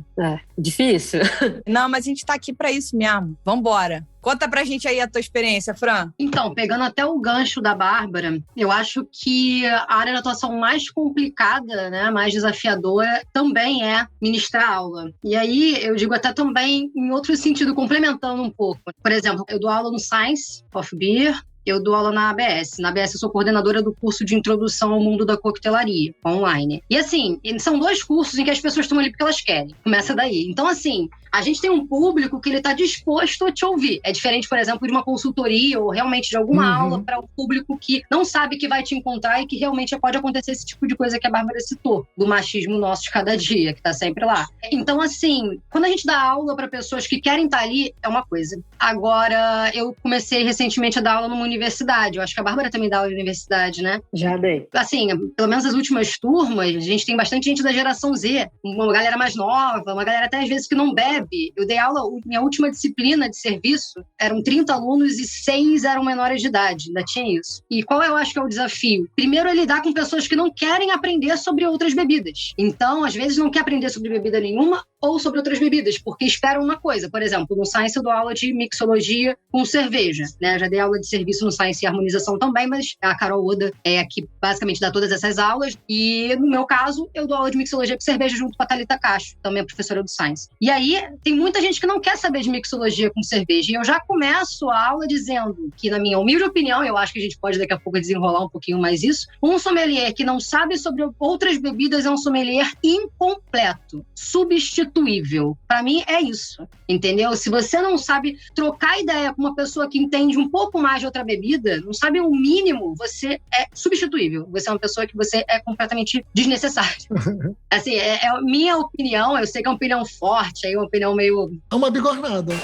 Speaker 3: Difícil.
Speaker 2: Não, mas a gente tá aqui para isso mesmo. Vambora. Conta pra gente aí a tua experiência, Fran.
Speaker 4: Então, pegando até o gancho da Bárbara, eu acho que a área de atuação mais complicada, né, mais desafiadora, também é ministrar aula. E aí, eu digo até também em outro sentido, complementando um pouco. Por exemplo, eu dou aula no Science of Beer, eu dou aula na ABS. Na ABS eu sou coordenadora do curso de Introdução ao Mundo da Coquetelaria, online. E assim, são 2 cursos em que as pessoas estão ali porque elas querem. Começa daí. Então assim, a gente tem um público que ele está disposto a te ouvir. É diferente, por exemplo, de uma consultoria ou realmente de alguma aula para um público que não sabe que vai te encontrar e que realmente pode acontecer esse tipo de coisa que a Bárbara citou, do machismo nosso de cada dia, que tá sempre lá. Então, assim, quando a gente dá aula para pessoas que querem estar ali, é uma coisa. Agora, eu comecei recentemente a dar aula numa universidade. Eu acho que a Bárbara também dá aula na universidade, né?
Speaker 3: Já dei.
Speaker 4: Assim, pelo menos as últimas turmas, a gente tem bastante gente da geração Z, uma galera mais nova, uma galera até às vezes que não bebe. Eu dei aula, minha última disciplina de serviço, eram 30 alunos e 6 eram menores de idade, ainda tinha isso. E qual eu acho que é o desafio? Primeiro é lidar com pessoas que não querem aprender sobre outras bebidas. Então, às vezes não quer aprender sobre bebida nenhuma ou sobre outras bebidas, porque esperam uma coisa. Por exemplo, no Science eu dou aula de mixologia com cerveja, né? Já dei aula de serviço no Science e harmonização também, mas a Carol Oda é a que basicamente dá todas essas aulas. E no meu caso, eu dou aula de mixologia com cerveja junto com a Thalita Cacho, também é professora do Science. E aí, tem muita gente que não quer saber de mixologia com cerveja. E eu já começo a aula dizendo que, na minha humilde opinião, eu acho que a gente pode daqui a pouco desenrolar um pouquinho mais isso, um sommelier que não sabe sobre outras bebidas é um sommelier incompleto, substituível. Para mim, é isso, entendeu? Se você não sabe trocar ideia com uma pessoa que entende um pouco mais de outra bebida, não sabe o mínimo, você é substituível. Você é uma pessoa que você é completamente desnecessário. Assim, é a minha opinião, eu sei que é uma opinião forte, é uma opinião meio...
Speaker 5: É uma bigornada.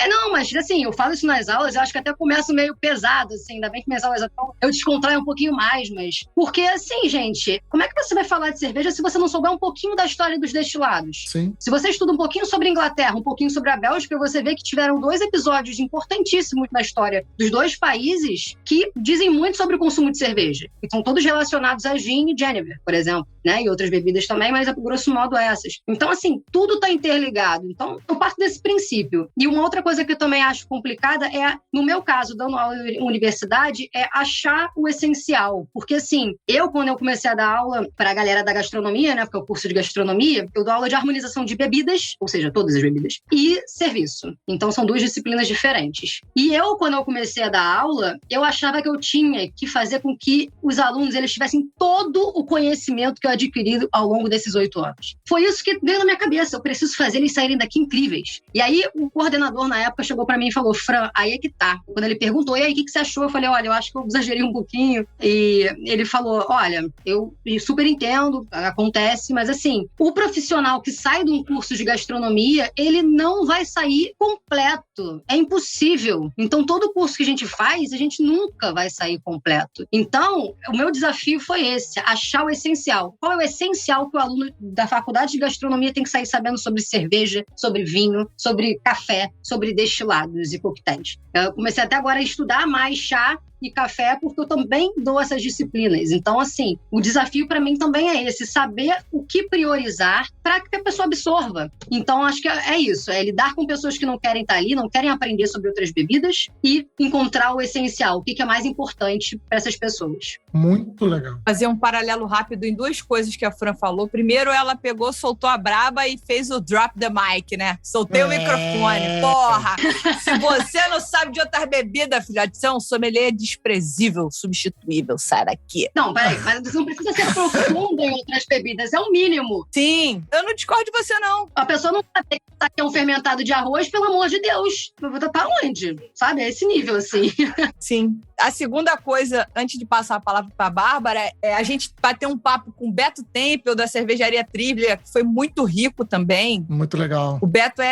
Speaker 4: Não, mas assim, eu falo isso nas aulas, eu acho que até começo meio pesado, assim, ainda bem que minhas aulas eu descontraio um pouquinho mais, mas... Porque, assim, gente, como é que você vai falar de cerveja se você não souber um pouquinho da história dos destilados?
Speaker 5: Sim.
Speaker 4: Se você estuda um pouquinho sobre a Inglaterra, um pouquinho sobre a Bélgica, você vê que tiveram 2 episódios importantíssimos na história dos 2 países que dizem muito sobre o consumo de cerveja. E estão todos relacionados a gin e Genever, por exemplo, né? E outras bebidas também, mas, grosso modo, essas. Então, assim, tudo está interligado. Então, eu parto desse princípio. E uma outra coisa que eu também acho complicada é, no meu caso, dando aula em universidade, é achar o essencial. Porque, assim, quando eu comecei a dar aula para a galera da gastronomia, né? Porque é o curso de gastronomia, eu dou aula de harmonização de bebidas, ou seja, todas as bebidas, e serviço. Então, são 2 disciplinas diferentes. E quando eu comecei a dar aula, eu achava que eu tinha que fazer com que os alunos, eles tivessem todo o conhecimento que eu adquiri ao longo desses 8 anos. Foi isso que veio na minha cabeça. Eu preciso fazer eles saírem daqui incríveis. E aí, o coordenador, na época, chegou pra mim e falou: Fran, aí é que tá. Quando ele perguntou, e aí, o que você achou? Eu falei: olha, eu acho que eu exagerei um pouquinho. E ele falou: olha, eu super entendo, acontece, mas assim, o profissional que sai de um curso de gastronomia, ele não vai sair completo. É impossível. Então, todo curso que a gente faz, a gente nunca vai sair completo. Então, o meu desafio foi esse, achar o essencial. Qual é o essencial que o aluno da faculdade de gastronomia tem que sair sabendo sobre cerveja, sobre vinho, sobre café, sobre destilados e coquetéis? Eu comecei até agora a estudar mais chá e café, porque eu também dou essas disciplinas. Então, assim, o desafio para mim também é esse, saber o que priorizar para que a pessoa absorva. Então, acho que é isso, é lidar com pessoas que não querem estar ali, não querem aprender sobre outras bebidas e encontrar o essencial, o que é mais importante para essas pessoas.
Speaker 5: Muito legal.
Speaker 2: Fazer um paralelo rápido em 2 coisas que a Fran falou. Primeiro, ela pegou, soltou a braba e fez o drop the mic, né? Soltei o microfone. Porra! Se você não sabe de outras bebidas, filhote, você é um sommelier desprezível, substituível, sai daqui.
Speaker 4: Não, peraí, mas você não precisa ser profundo em outras bebidas, é o mínimo.
Speaker 2: Sim, eu não discordo de você, não.
Speaker 4: A pessoa não sabe que é um fermentado de arroz, pelo amor de Deus. Pra onde? Sabe? É esse nível, assim.
Speaker 2: Sim. A segunda coisa, antes de passar a palavra para a Bárbara, é a gente bater um papo com o Beto Tempel, da Cervejaria Trivia, que foi muito rico também.
Speaker 5: Muito legal.
Speaker 2: O Beto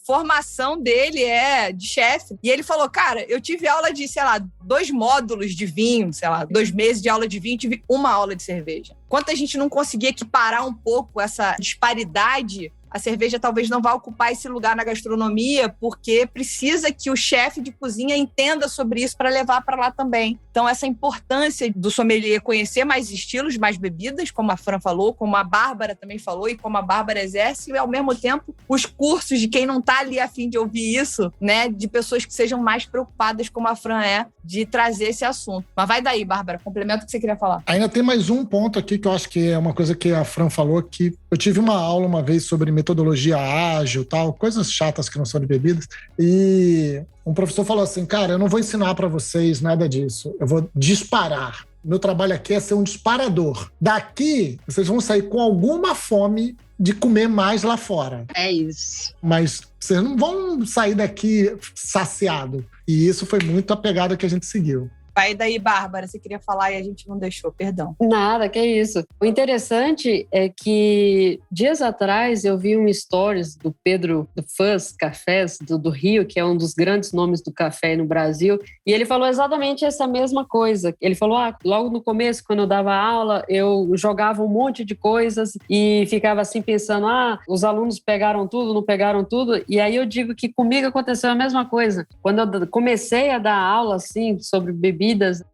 Speaker 2: formação dele é de chefe. E ele falou, cara, eu tive aula de, 2 módulos de vinho, 2 meses de aula de vinho, tive 1 aula de cerveja. Enquanto a gente não conseguir equiparar um pouco essa disparidade, a cerveja talvez não vá ocupar esse lugar na gastronomia, porque precisa que o chefe de cozinha entenda sobre isso para levar para lá também. Então, essa importância do sommelier conhecer mais estilos, mais bebidas, como a Fran falou, como a Bárbara também falou e como a Bárbara exerce, e ao mesmo tempo os cursos de quem não está ali a fim de ouvir isso, né, de pessoas que sejam mais preocupadas, como a Fran de trazer esse assunto. Mas vai daí, Bárbara, complementa o que você queria falar.
Speaker 5: Ainda tem mais um ponto aqui que eu acho que é uma coisa que a Fran falou, que eu tive uma aula uma vez sobre metodologia ágil, tal, coisas chatas que não são de bebidas. E um professor falou assim, cara, eu não vou ensinar para vocês nada disso, eu vou disparar. Meu trabalho aqui é ser um disparador. Daqui, vocês vão sair com alguma fome de comer mais lá fora.
Speaker 4: É isso.
Speaker 5: Mas vocês não vão sair daqui saciado. E isso foi muito a pegada que a gente seguiu.
Speaker 2: Vai daí, Bárbara, você queria falar e a gente não deixou, perdão.
Speaker 3: Nada, que isso. O interessante é que dias atrás eu vi um stories do Pedro do Fuzz Cafés do Rio, que é um dos grandes nomes do café no Brasil, e ele falou exatamente essa mesma coisa. Ele falou, logo no começo, quando eu dava aula, eu jogava um monte de coisas e ficava assim pensando, os alunos pegaram tudo, não pegaram tudo, e aí eu digo que comigo aconteceu a mesma coisa. Quando eu comecei a dar aula, assim, sobre bebidas,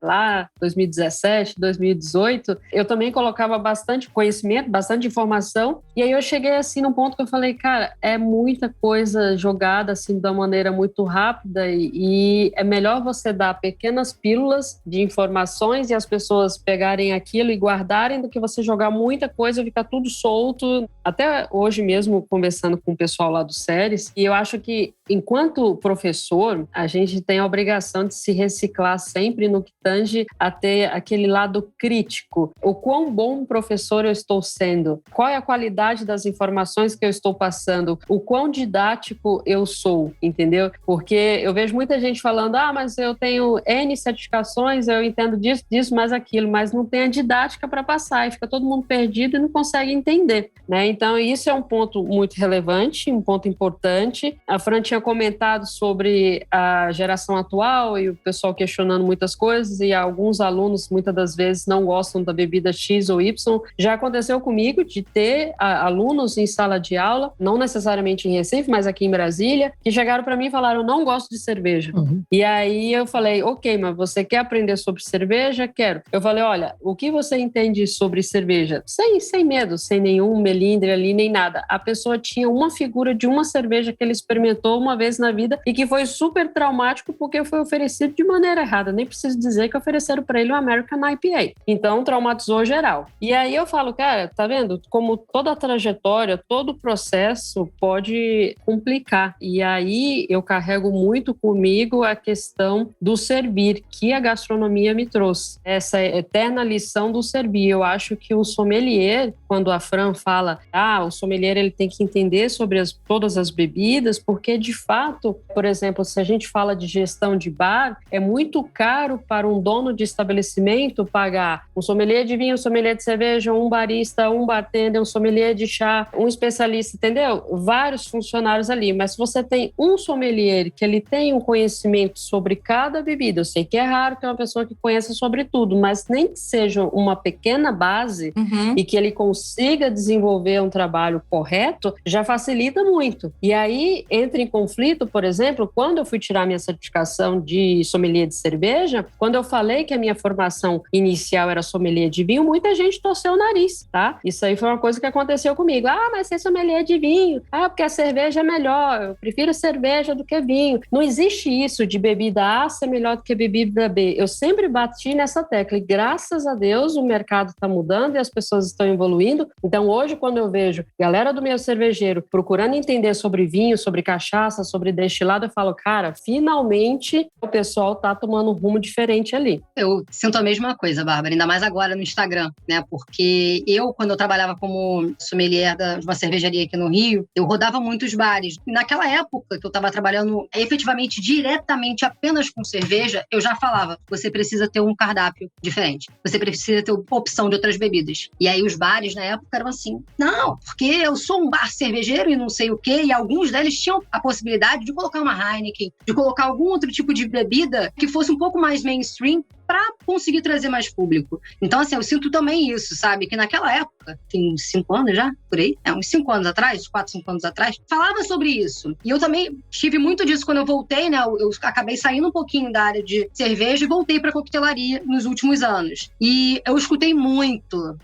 Speaker 3: lá 2017, 2018, eu também colocava bastante conhecimento, bastante informação, e aí eu cheguei assim num ponto que eu falei, cara, é muita coisa jogada assim de uma maneira muito rápida e é melhor você dar pequenas pílulas de informações e as pessoas pegarem aquilo e guardarem do que você jogar muita coisa e ficar tudo solto. Até hoje mesmo, conversando com o pessoal lá do Séries, e eu acho que enquanto professor, a gente tem a obrigação de se reciclar sempre no que tange a ter aquele lado crítico. O quão bom professor eu estou sendo? Qual é a qualidade das informações que eu estou passando? O quão didático eu sou, entendeu? Porque eu vejo muita gente falando, mas eu tenho N certificações, eu entendo disso, mais aquilo, mas não tem a didática para passar e fica todo mundo perdido e não consegue entender, né? Então, isso é um ponto muito relevante, um ponto importante. A Fran tinha comentado sobre a geração atual e o pessoal questionando muitas coisas e alguns alunos muitas das vezes não gostam da bebida X ou Y. Já aconteceu comigo de ter alunos em sala de aula, não necessariamente em Recife, mas aqui em Brasília, que chegaram para mim e falaram, eu não gosto de cerveja. E aí eu falei, ok, mas você quer aprender sobre cerveja? Quero. Eu falei, olha, o que você entende sobre cerveja? Sem medo, sem nenhum melindre ali, nem nada. A pessoa tinha uma figura de uma cerveja que ele experimentou uma vez na vida e que foi super traumático porque foi oferecido de maneira errada. Nem preciso dizer que ofereceram para ele um American IPA. Então, traumatizou geral. E aí eu falo, cara, tá vendo? Como toda a trajetória, todo o processo pode complicar. E aí eu carrego muito comigo a questão do servir, que a gastronomia me trouxe. Essa eterna lição do servir. Eu acho que o sommelier, quando a Fran fala, o sommelier ele tem que entender sobre todas as bebidas, porque de fato, por exemplo, se a gente fala de gestão de bar, é muito caro para um dono de estabelecimento pagar um sommelier de vinho, um sommelier de cerveja, um barista, um bartender, um sommelier de chá, um especialista, entendeu? Vários funcionários ali, mas se você tem um sommelier que ele tem um conhecimento sobre cada bebida, eu sei que é raro ter uma pessoa que conheça sobre tudo, mas nem que seja uma pequena base e que ele consiga desenvolver um trabalho correto, já facilita muito. E aí entra em conflito, por exemplo, quando eu fui tirar minha certificação de sommelier de cerveja, quando eu falei que a minha formação inicial era sommelier de vinho, muita gente torceu o nariz, tá? Isso aí foi uma coisa que aconteceu comigo. Mas você é sommelier de vinho. Porque a cerveja é melhor. Eu prefiro cerveja do que vinho. Não existe isso de bebida A ser melhor do que bebida B. Eu sempre bati nessa tecla e graças a Deus o mercado está mudando e as pessoas estão evoluindo. Então hoje, quando eu vejo galera do meio cervejeiro procurando entender sobre vinho, sobre cachaça, sobre destilado, eu falo, cara, finalmente o pessoal tá tomando um rumo diferente ali.
Speaker 4: Eu sinto a mesma coisa, Bárbara, ainda mais agora no Instagram, né? Porque quando eu trabalhava como sommelier de uma cervejaria aqui no Rio, eu rodava muitos bares. E naquela época que eu estava trabalhando efetivamente, diretamente, apenas com cerveja, eu já falava, você precisa ter um cardápio diferente. Você precisa ter opção de outras bebidas. E aí os bares na época eram assim, não, porque eu sou um bar cervejeiro e não sei o quê, e alguns deles tinham a possibilidade de colocar uma Heineken, de colocar algum outro tipo de bebida que fosse um pouco mais mainstream para conseguir trazer mais público. Então, assim, eu sinto também isso, sabe? Que naquela época, tem uns 5 anos já, por aí, uns 5 anos atrás, 4, 5 anos atrás, falava sobre isso. E eu também tive muito disso quando eu voltei, né? Eu acabei saindo um pouquinho da área de cerveja e voltei para coquetelaria nos últimos anos. E eu escutei muito,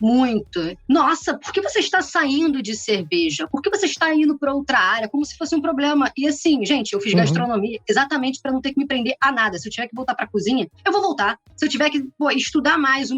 Speaker 4: nossa, por que você está saindo de cerveja? Por que você está indo para outra área? Como se fosse um problema. E assim, gente, eu fiz gastronomia exatamente para não ter que me prender a nada. Se eu tiver que voltar para a cozinha, eu vou voltar. Se eu tiver que estudar mais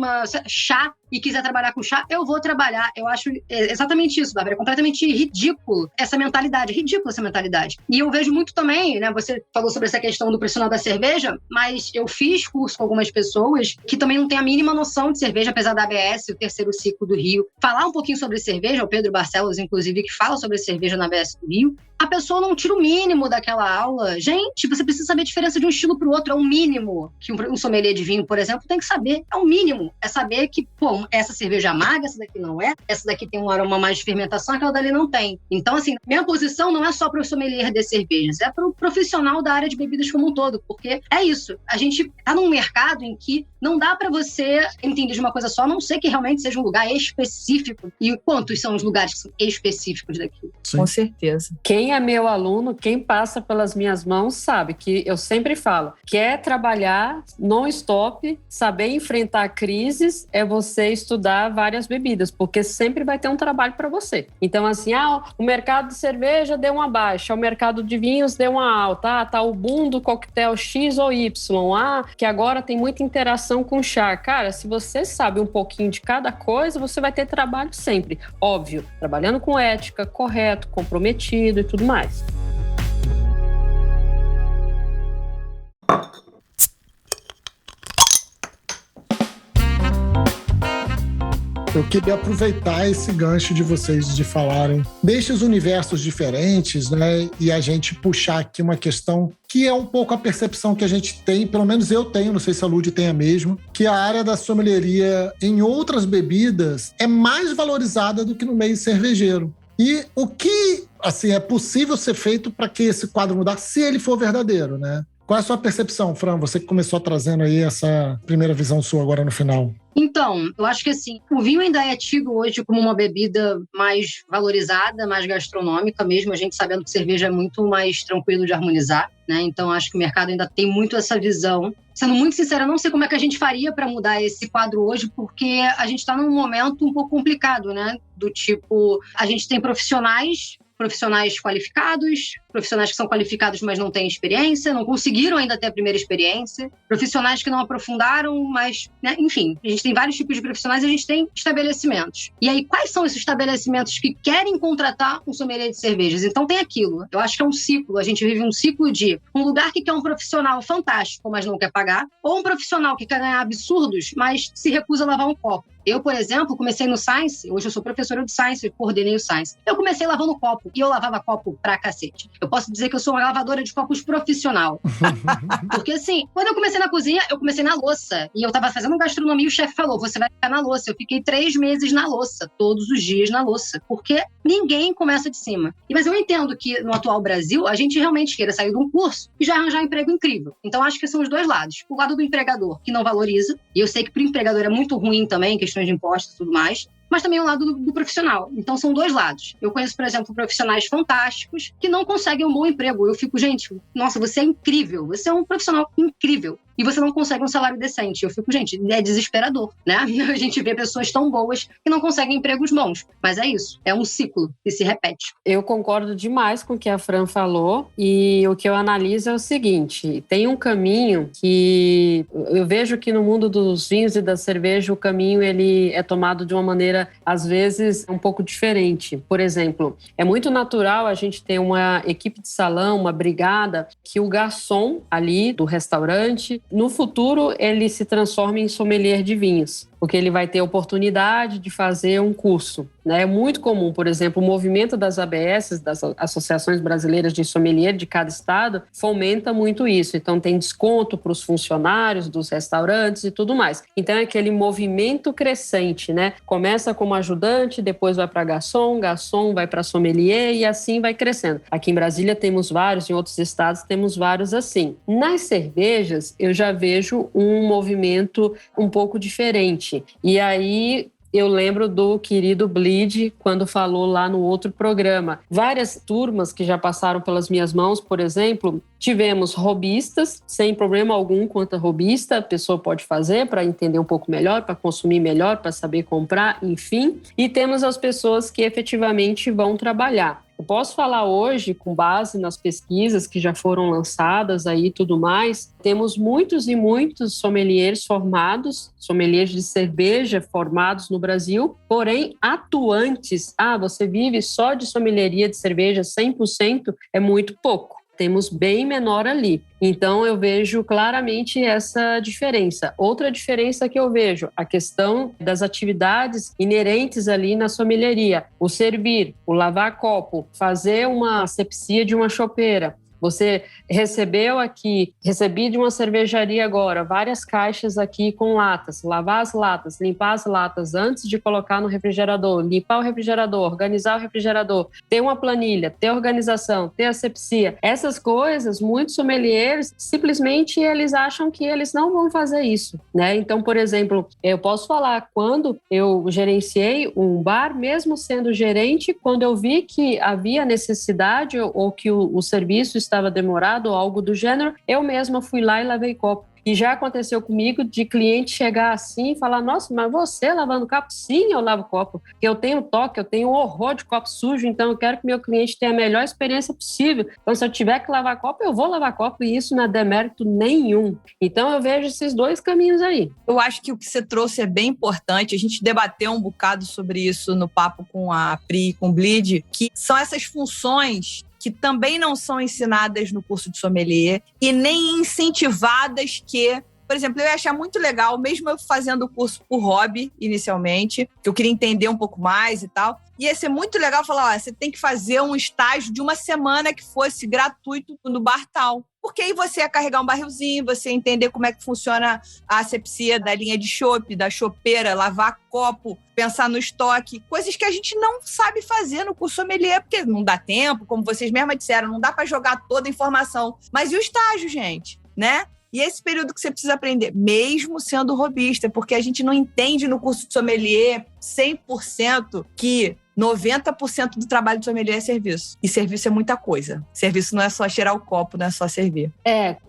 Speaker 4: chá, e quiser trabalhar com chá, eu vou trabalhar. Eu acho exatamente isso, Bárbara. É completamente ridículo essa mentalidade. Ridícula essa mentalidade. E eu vejo muito também, né? Você falou sobre essa questão do profissional da cerveja, mas eu fiz curso com algumas pessoas que também não têm a mínima noção de cerveja, apesar da ABS, o terceiro ciclo do Rio. Falar um pouquinho sobre cerveja, o Pedro Barcelos, inclusive, que fala sobre cerveja na ABS do Rio, a pessoa não tira o mínimo daquela aula. Gente, você precisa saber a diferença de um estilo para o outro. É o mínimo que um sommelier de vinho, por exemplo, tem que saber. É o mínimo. É saber que, pô, essa cerveja amarga, essa daqui não é. Essa daqui tem um aroma mais de fermentação, aquela dali não tem. Então, assim, minha posição não é só para o sommelier de cervejas, é para o profissional da área de bebidas como um todo. Porque é isso. A gente tá num mercado em que não dá para você entender de uma coisa só, a não ser que realmente seja um lugar específico. E quantos são os lugares que são específicos daquilo?
Speaker 5: Sim.
Speaker 2: Com certeza.
Speaker 3: Quem é meu aluno, quem passa pelas minhas mãos, sabe que eu sempre falo, quer trabalhar non-stop, saber enfrentar crises, é você estudar várias bebidas, porque sempre vai ter um trabalho para você. Então, assim, o mercado de cerveja deu uma baixa, o mercado de vinhos deu uma alta, tá o boom do coquetel X ou Y, que agora tem muita interação com chá. Cara, se você sabe um pouquinho de cada coisa, você vai ter trabalho sempre. Óbvio, trabalhando com ética, correto, comprometido e tudo mais.
Speaker 5: Eu queria aproveitar esse gancho de vocês de falarem destes universos diferentes, né? E a gente puxar aqui uma questão que é um pouco a percepção que a gente tem, pelo menos eu tenho, não sei se a Lud tem a mesma, que a área da sommelieria em outras bebidas é mais valorizada do que no meio cervejeiro. E o que, assim, é possível ser feito para que esse quadro mudar, se ele for verdadeiro, né? Qual é a sua percepção, Fran? Você que começou trazendo aí essa primeira visão sua agora no final.
Speaker 4: Então, eu acho que assim, o vinho ainda é tido hoje como uma bebida mais valorizada, mais gastronômica mesmo, a gente sabendo que cerveja é muito mais tranquilo de harmonizar, né? Então, acho que o mercado ainda tem muito essa visão. Sendo muito sincera, não sei como é que a gente faria para mudar esse quadro hoje, porque a gente está num momento um pouco complicado, né? Do tipo, a gente tem profissionais qualificados, profissionais que são qualificados, mas não têm experiência, não conseguiram ainda ter a primeira experiência, profissionais que não aprofundaram, mas, né, enfim, a gente tem vários tipos de profissionais e a gente tem estabelecimentos. E aí, quais são esses estabelecimentos que querem contratar um sommelier de cervejas? Então, tem aquilo. Eu acho que é um ciclo. A gente vive um ciclo de um lugar que quer um profissional fantástico, mas não quer pagar, ou um profissional que quer ganhar absurdos, mas se recusa a lavar um copo. Eu, por exemplo, comecei no Science, hoje eu sou professora de Science, eu coordenei o Science. Eu comecei lavando copo, e eu lavava copo pra cacete. Eu posso dizer que eu sou uma lavadora de copos profissional. Porque assim, quando eu comecei na cozinha, eu comecei na louça. E eu tava fazendo gastronomia e o chefe falou, você vai ficar na louça. Eu fiquei 3 meses na louça, todos os dias na louça. Porque ninguém começa de cima. Mas eu entendo que no atual Brasil, a gente realmente queira sair de um curso e já arranjar um emprego incrível. Então acho que são os dois lados. O lado do empregador, que não valoriza. E eu sei que pro empregador é muito ruim também, questões de impostos e tudo mais. Mas também o lado do profissional. Então, são dois lados. Eu conheço, por exemplo, profissionais fantásticos que não conseguem um bom emprego. Eu fico, gente, nossa, você é incrível. Você é um profissional incrível. E você não consegue um salário decente. Eu fico, gente, é desesperador, né? A gente vê pessoas tão boas que não conseguem empregos bons. Mas é isso. É um ciclo que se repete.
Speaker 3: Eu concordo demais com o que a Fran falou. E o que eu analiso é o seguinte. Tem um caminho que... Eu vejo que no mundo dos vinhos e da cerveja, o caminho ele é tomado de uma maneira, às vezes, um pouco diferente. Por exemplo, é muito natural a gente ter uma equipe de salão, uma brigada, que o garçom ali do restaurante, no futuro, ele se transforma em sommelier de vinhos, porque ele vai ter a oportunidade de fazer um curso, né? É muito comum, por exemplo, o movimento das ABS, das Associações Brasileiras de Sommelier de cada estado, fomenta muito isso. Então, tem desconto para os funcionários dos restaurantes e tudo mais. Então, é aquele movimento crescente, né? Começa como ajudante, depois vai para garçom vai para sommelier e assim vai crescendo. Aqui em Brasília temos vários, em outros estados temos vários assim. Nas cervejas, eu já vejo um movimento um pouco diferente. E aí... Eu lembro do querido Bleed, quando falou lá no outro programa. Várias turmas que já passaram pelas minhas mãos, por exemplo, tivemos robistas, sem problema algum quanto a robista, a pessoa pode fazer para entender um pouco melhor, para consumir melhor, para saber comprar, enfim. E temos as pessoas que efetivamente vão trabalhar. Eu posso falar hoje, com base nas pesquisas que já foram lançadas aí e tudo mais, temos muitos e muitos sommeliers formados, sommeliers de cerveja formados no Brasil, porém atuantes. Você vive só de sommelieria de cerveja 100%, é muito pouco. Temos bem menor ali. Então, eu vejo claramente essa diferença. Outra diferença que eu vejo, a questão das atividades inerentes ali na sommelieria. O servir, o lavar copo, fazer uma asepsia de uma chopeira. Você recebi de uma cervejaria agora, várias caixas aqui com latas, lavar as latas, limpar as latas antes de colocar no refrigerador, limpar o refrigerador, organizar o refrigerador, ter uma planilha, ter organização, ter asepsia. Essas coisas, muitos sommeliers, simplesmente eles acham que eles não vão fazer isso, né? Então, por exemplo, eu posso falar, quando eu gerenciei um bar, mesmo sendo gerente, quando eu vi que havia necessidade ou que o serviço estava demorado ou algo do gênero, eu mesma fui lá e lavei copo. E já aconteceu comigo de cliente chegar assim e falar: nossa, mas você lavando copo? Sim, eu lavo copo. Eu tenho toque, eu tenho horror de copo sujo, então eu quero que meu cliente tenha a melhor experiência possível. Então, se eu tiver que lavar copo, eu vou lavar copo, e isso não é demérito nenhum. Então, eu vejo esses dois caminhos aí.
Speaker 2: Eu acho que o que você trouxe é bem importante. A gente debateu um bocado sobre isso no papo com a Pri e com o Bleed, que são essas funções que também não são ensinadas no curso de sommelier e nem incentivadas que... Por exemplo, eu ia achar muito legal, mesmo eu fazendo o curso por hobby, inicialmente, que eu queria entender um pouco mais e tal, ia ser muito legal falar, você tem que fazer um estágio de uma semana que fosse gratuito no bar tal. Porque aí você ia carregar um barrilzinho, você ia entender como é que funciona a asepsia da linha de chopp, da chopeira, lavar copo, pensar no estoque, coisas que a gente não sabe fazer no curso sommelier, porque não dá tempo, como vocês mesmas disseram, não dá para jogar toda a informação. Mas e o estágio, gente, né? E esse período que você precisa aprender, mesmo sendo robista, porque a gente não entende no curso de sommelier 100% que 90% do trabalho de sommelier é serviço. E serviço é muita coisa. Serviço não é só cheirar o copo, não é só servir.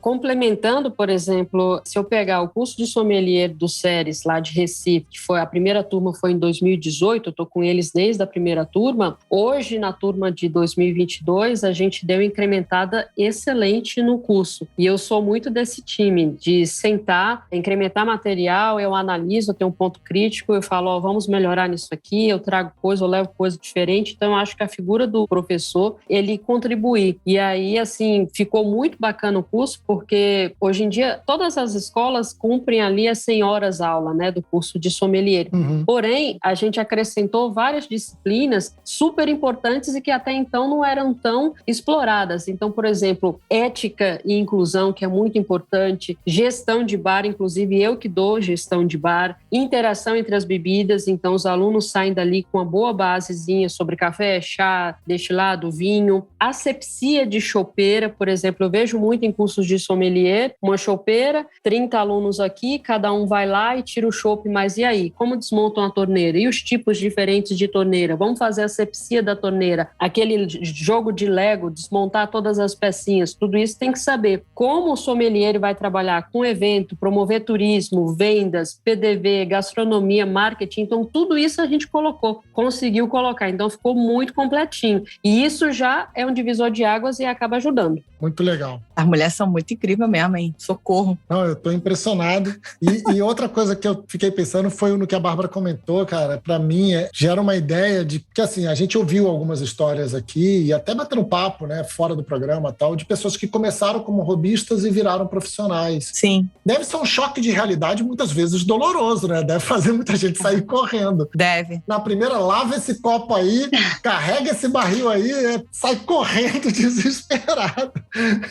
Speaker 3: Complementando, por exemplo, se eu pegar o curso de sommelier do SERES, lá de Recife, que foi a primeira turma foi em 2018, eu estou com eles desde a primeira turma. Hoje, na turma de 2022, a gente deu incrementada excelente no curso. E eu sou muito desse time, de sentar, incrementar material, eu analiso, eu tenho um ponto crítico, eu falo, vamos melhorar nisso aqui, eu trago coisa, eu levo coisa diferente. Então, eu acho que a figura do professor, ele contribui. E aí, assim, ficou muito bacana o curso, porque hoje em dia todas as escolas cumprem ali as 100 horas aula, né, do curso de sommelier. Porém, a gente acrescentou várias disciplinas super importantes e que até então não eram tão exploradas. Então, por exemplo, ética e inclusão, que é muito importante, gestão de bar, inclusive eu que dou gestão de bar, interação entre as bebidas, então os alunos saem dali com uma boa basezinha sobre café, chá, destilado, vinho, asepsia de chopeira, por exemplo, eu vejo muito em cursos de sommelier, uma chopeira, 30 alunos aqui, cada um vai lá e tira o chopp, mas e aí? Como desmontam a torneira? E os tipos diferentes de torneira? Vamos fazer a asepsia da torneira, aquele jogo de Lego, desmontar todas as pecinhas, tudo isso tem que saber. Como o sommelier vai trabalhar com evento, promover turismo, vendas, PDV, gastronomia, marketing, então tudo isso a gente conseguiu colocar, então ficou muito completinho. E isso já é um divisor de águas e acaba ajudando.
Speaker 5: Muito legal.
Speaker 2: As mulheres são muito incríveis mesmo, hein? Socorro.
Speaker 5: Não, eu tô impressionado. E outra coisa que eu fiquei pensando foi no que a Bárbara comentou, cara. Pra mim, gera uma ideia de que, assim, a gente ouviu algumas histórias aqui e até batendo papo, né, fora do programa tal, de pessoas que começaram como hobbyistas e viraram profissionais.
Speaker 2: Sim.
Speaker 5: Deve ser um choque de realidade muitas vezes doloroso, né? Deve fazer muita gente sair correndo.
Speaker 2: Deve.
Speaker 5: Na primeira, lava esse copo aí, carrega esse barril aí, sai correndo desesperado.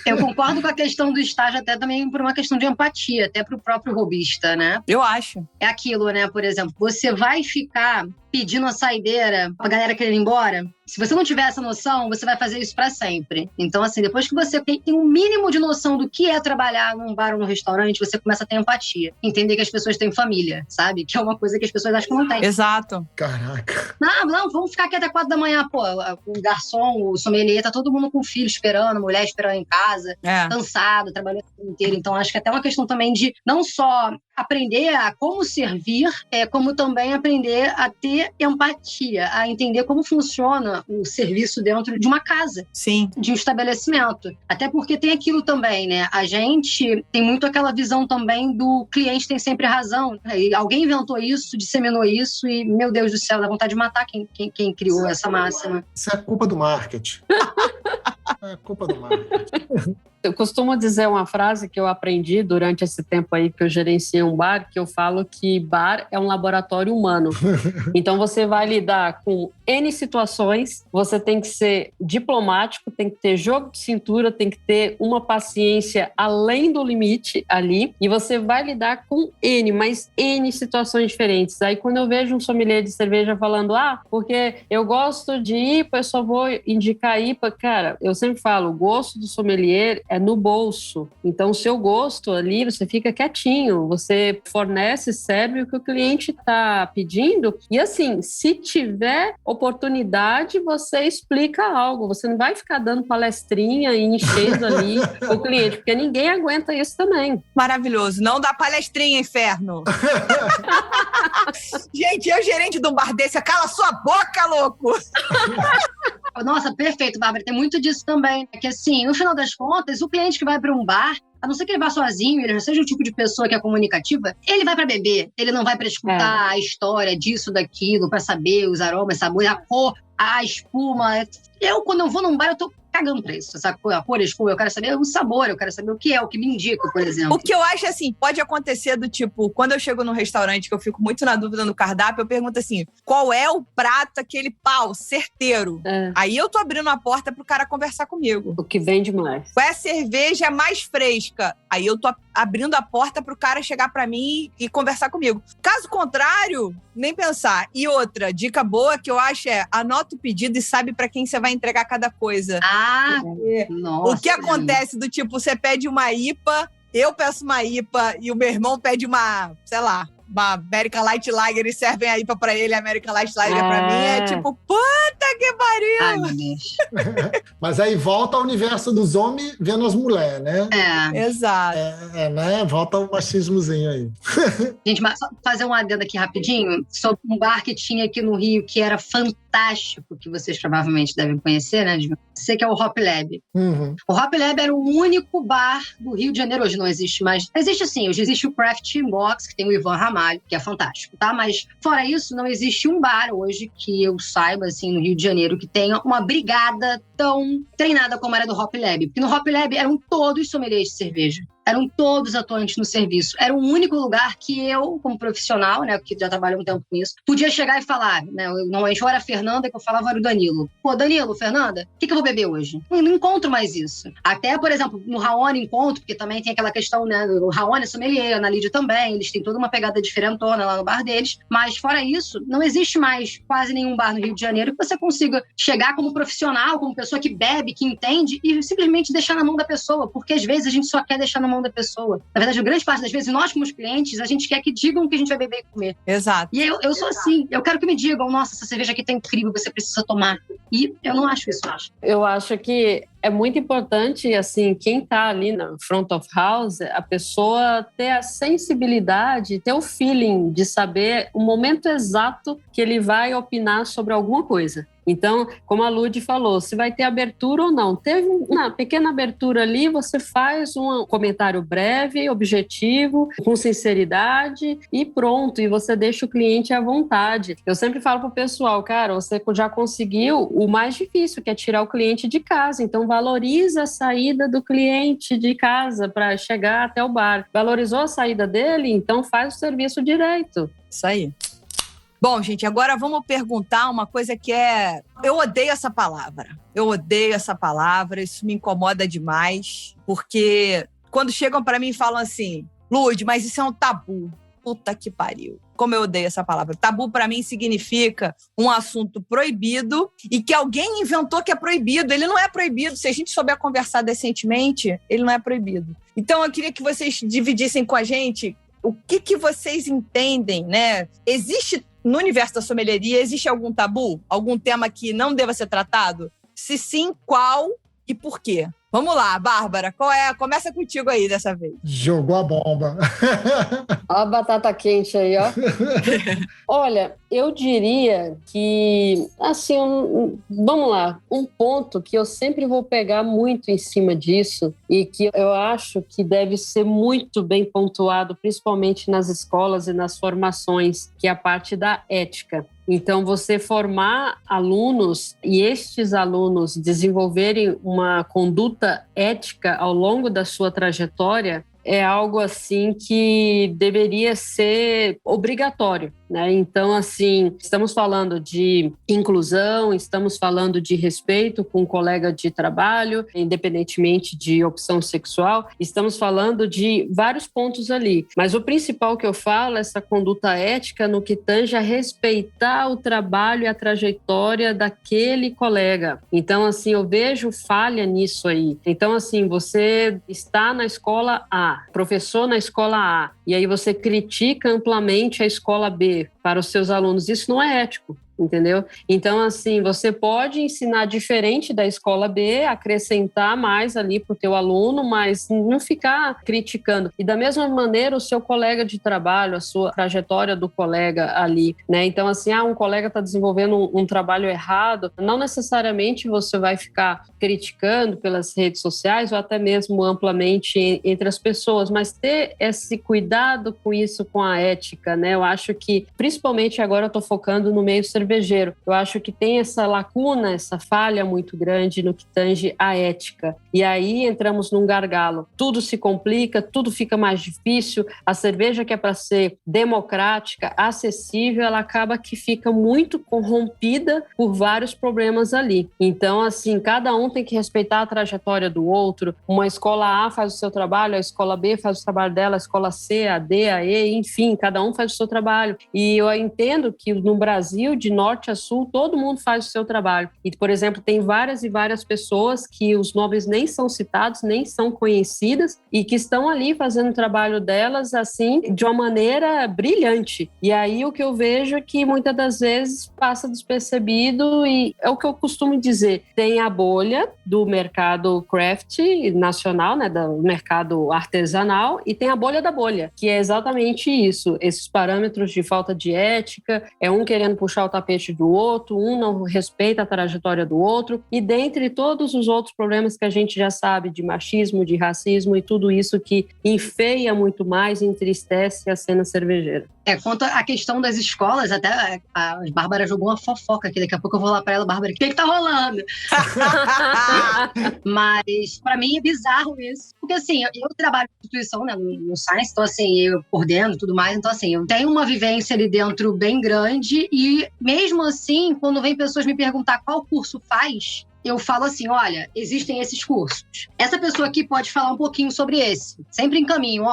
Speaker 4: Eu concordo com a questão do estágio, até também por uma questão de empatia, até para o próprio hobbyista, né?
Speaker 2: Eu acho.
Speaker 4: É aquilo, né? Por exemplo, você vai ficar pedindo a saideira pra galera querer ir embora? Se você não tiver essa noção, você vai fazer isso pra sempre. Então, assim, depois que você tem um mínimo de noção do que é trabalhar num bar ou num restaurante, você começa a ter empatia. Entender que as pessoas têm família, sabe? Que é uma coisa que as pessoas acham que não têm.
Speaker 2: Exato.
Speaker 5: Caraca.
Speaker 4: Não, vamos ficar aqui até 4 da manhã. Pô, o garçom, o sommelier, tá todo mundo com filho esperando, mulher esperando em casa, cansado, trabalhando o dia inteiro. Então, acho que até uma questão também de não só aprender a como servir, como também aprender a ter empatia, a entender como funciona o serviço dentro de uma casa.
Speaker 2: Sim.
Speaker 4: De um estabelecimento. Até porque tem aquilo também, né? A gente tem muito aquela visão também do cliente tem sempre razão. E alguém inventou isso, disseminou isso e, meu Deus do céu, dá vontade de matar quem criou essa máxima.
Speaker 5: Isso é culpa do marketing. É culpa do marketing.
Speaker 3: Eu costumo dizer uma frase que eu aprendi durante esse tempo aí que eu gerenciei um bar, que eu falo que bar é um laboratório humano. Então você vai lidar com N situações, você tem que ser diplomático, tem que ter jogo de cintura, tem que ter uma paciência além do limite ali, e você vai lidar com mas N situações diferentes. Aí quando eu vejo um sommelier de cerveja falando, porque eu gosto de IPA, eu só vou indicar IPA, cara, eu sempre falo, o gosto do sommelier é no bolso. Então, o seu gosto ali, você fica quietinho, você fornece, serve o que o cliente está pedindo. E assim, se tiver oportunidade, você explica algo. Você não vai ficar dando palestrinha e enchendo ali o cliente, porque ninguém aguenta isso também.
Speaker 2: Maravilhoso. Não dá palestrinha, inferno. Gente, eu gerente de um bar desse, cala sua boca, louco!
Speaker 4: Nossa, perfeito, Bárbara. Tem muito disso também. É que assim, no final das contas, o cliente que vai para um bar, a não ser que ele vá sozinho, ele já seja o tipo de pessoa que é comunicativa, ele vai para beber, ele não vai para escutar a história disso, daquilo, para saber os aromas, sabores, a cor, a espuma. Quando eu vou num bar, eu tô cagando pra isso, essa cor, a cor, a espuma, eu quero saber o sabor, eu quero saber o que é, o que me indica, por exemplo.
Speaker 2: O que eu acho, assim, pode acontecer do tipo, quando eu chego num restaurante, que eu fico muito na dúvida no cardápio, eu pergunto assim, qual é o prato, aquele certeiro? Aí eu tô abrindo a porta pro cara conversar comigo.
Speaker 3: O que vende mais.
Speaker 2: Qual é a cerveja mais fresca? Aí eu tô abrindo a porta pro cara chegar pra mim e conversar comigo. Caso contrário, nem pensar. E outra, dica boa que eu acho anota o pedido e sabe pra quem você vai entregar cada coisa.
Speaker 4: Nossa.
Speaker 2: O que acontece do tipo, você pede uma IPA, eu peço uma IPA e o meu irmão pede uma, sei lá, uma American Light Lager e servem a IPA pra ele, a American Light Lager pra mim, é tipo, puta que pariu!
Speaker 4: Ai, meu Deus.
Speaker 5: Mas aí volta ao universo dos homens vendo as mulheres, né?
Speaker 2: Exato.
Speaker 5: Né? Volta o machismozinho aí.
Speaker 4: Gente, mas só fazer um adendo aqui rapidinho, sobre um bar que tinha aqui no Rio, que era fantástico, que vocês provavelmente devem conhecer, né? Sei que é o Hop Lab.
Speaker 5: Uhum.
Speaker 4: O Hop Lab era o único bar do Rio de Janeiro, hoje não existe mais. Existe sim, hoje existe o Craft Box, que tem o Ivan Ramalho, que é fantástico, tá? Mas fora isso, não existe um bar hoje que eu saiba, assim, no Rio de Janeiro, que tenha uma brigada tão treinada como era do Hop Lab. Porque no Hop Lab eram todos sommeliers de cerveja. Eram todos atuantes no serviço. Era o único lugar que eu, como profissional, né, que já trabalho um tempo com isso, podia chegar e falar, né, normalmente ou era a Fernanda que eu falava, era o Danilo. Pô, Danilo, Fernanda, o que eu vou beber hoje? Eu não encontro mais isso. Até, por exemplo, no Raoni encontro, porque também tem aquela questão, né, o Raoni é sommelier, a Lídia também, eles têm toda uma pegada diferentona lá no bar deles, mas fora isso, não existe mais quase nenhum bar no Rio de Janeiro que você consiga chegar como profissional, como pessoa que bebe, que entende e simplesmente deixar na mão da pessoa, porque às vezes a gente só quer deixar na mão da pessoa. Na verdade, a grande parte das vezes, nós como os clientes, a gente quer que digam o que a gente vai beber e comer.
Speaker 2: Exato.
Speaker 4: E eu sou assim. Eu quero que me digam, nossa, essa cerveja aqui tá incrível, você precisa tomar. E eu não acho isso.
Speaker 3: Eu acho que é muito importante, assim, quem tá ali na front of house, a pessoa ter a sensibilidade, ter o feeling de saber o momento exato que ele vai opinar sobre alguma coisa. Então, como a Lud falou, se vai ter abertura ou não. Teve uma pequena abertura ali, você faz um comentário breve, objetivo, com sinceridade e pronto. E você deixa o cliente à vontade. Eu sempre falo pro pessoal, cara, você já conseguiu o mais difícil, que é tirar o cliente de casa. Então, valoriza a saída do cliente de casa para chegar até o bar. Valorizou a saída dele? Então, faz o serviço direito.
Speaker 2: Isso aí. Bom, gente, agora vamos perguntar uma coisa que é... Eu odeio essa palavra. Isso me incomoda demais, porque quando chegam para mim e falam assim, Lud, mas isso é um tabu. Puta que pariu. Como eu odeio essa palavra. Tabu, para mim, significa um assunto proibido e que alguém inventou que é proibido. Ele não é proibido. Se a gente souber conversar decentemente, ele não é proibido. Então, eu queria que vocês dividissem com a gente o que vocês entendem, né? Existe... No universo da sommelieria, existe algum tabu? Algum tema que não deva ser tratado? Se sim, qual? e por quê? Vamos lá, Bárbara, começa contigo aí dessa vez.
Speaker 5: Jogou a bomba.
Speaker 3: Olha a batata quente aí, ó. Olha, eu diria que, assim, vamos lá, um ponto que eu sempre vou pegar muito em cima disso e que eu acho que deve ser muito bem pontuado, principalmente nas escolas e nas formações, que é a parte da ética. Então, você formar alunos e estes alunos desenvolverem uma conduta ética ao longo da sua trajetória é algo assim que deveria ser obrigatório, né? Então, assim, estamos falando de inclusão, estamos falando de respeito com o colega de trabalho, independentemente de opção sexual, estamos falando de vários pontos ali. Mas o principal que eu falo é essa conduta ética no que tange a respeitar o trabalho e a trajetória daquele colega. Então, assim, eu vejo falha nisso aí. Então, assim, você está na escola A, professor na escola A, e aí você critica amplamente a escola B para os seus alunos. Isso não é ético. Entendeu? Então, assim, você pode ensinar diferente da escola B, acrescentar mais ali para o teu aluno, mas não ficar criticando. E da mesma maneira, o seu colega de trabalho, a sua trajetória do colega ali, né? Então, assim, um colega está desenvolvendo um trabalho errado, não necessariamente você vai ficar criticando pelas redes sociais ou até mesmo amplamente entre as pessoas, mas ter esse cuidado com isso, com a ética, né? Eu acho que, principalmente agora eu estou focando no meio cervejeiro. Eu acho que tem essa lacuna, essa falha muito grande no que tange a ética. E aí entramos num gargalo. Tudo se complica, tudo fica mais difícil. A cerveja que é para ser democrática, acessível, ela acaba que fica muito corrompida por vários problemas ali. Então, assim, cada um tem que respeitar a trajetória do outro. Uma escola A faz o seu trabalho, a escola B faz o trabalho dela, a escola C, a D, a E, enfim, cada um faz o seu trabalho. E eu entendo que no Brasil, de norte a sul, todo mundo faz o seu trabalho. E, por exemplo, tem várias e várias pessoas que os nomes nem são citados, nem são conhecidas e que estão ali fazendo o trabalho delas, assim, de uma maneira brilhante. E aí o que eu vejo é que muitas das vezes passa despercebido e é o que eu costumo dizer. Tem a bolha do mercado craft nacional, né, do mercado artesanal, e tem a bolha da bolha, que é exatamente isso. Esses parâmetros de falta de ética, é um querendo puxar o tapete do outro, um não respeita a trajetória do outro, e dentre todos os outros problemas que a gente já sabe de machismo, de racismo e tudo isso que enfeia muito mais e entristece a cena cervejeira.
Speaker 4: Quanto à questão das escolas, até a Bárbara jogou uma fofoca aqui, daqui a pouco eu vou lá pra ela, Bárbara, o que tá rolando? Mas pra mim é bizarro isso, porque assim, eu trabalho em instituição, né, no Science, então assim, eu coordeno e tudo mais, então assim, eu tenho uma vivência ali dentro bem grande e mesmo assim, quando vem pessoas me perguntar qual curso faz, eu falo assim, olha, existem esses cursos. Essa pessoa aqui pode falar um pouquinho sobre esse. Sempre encaminho,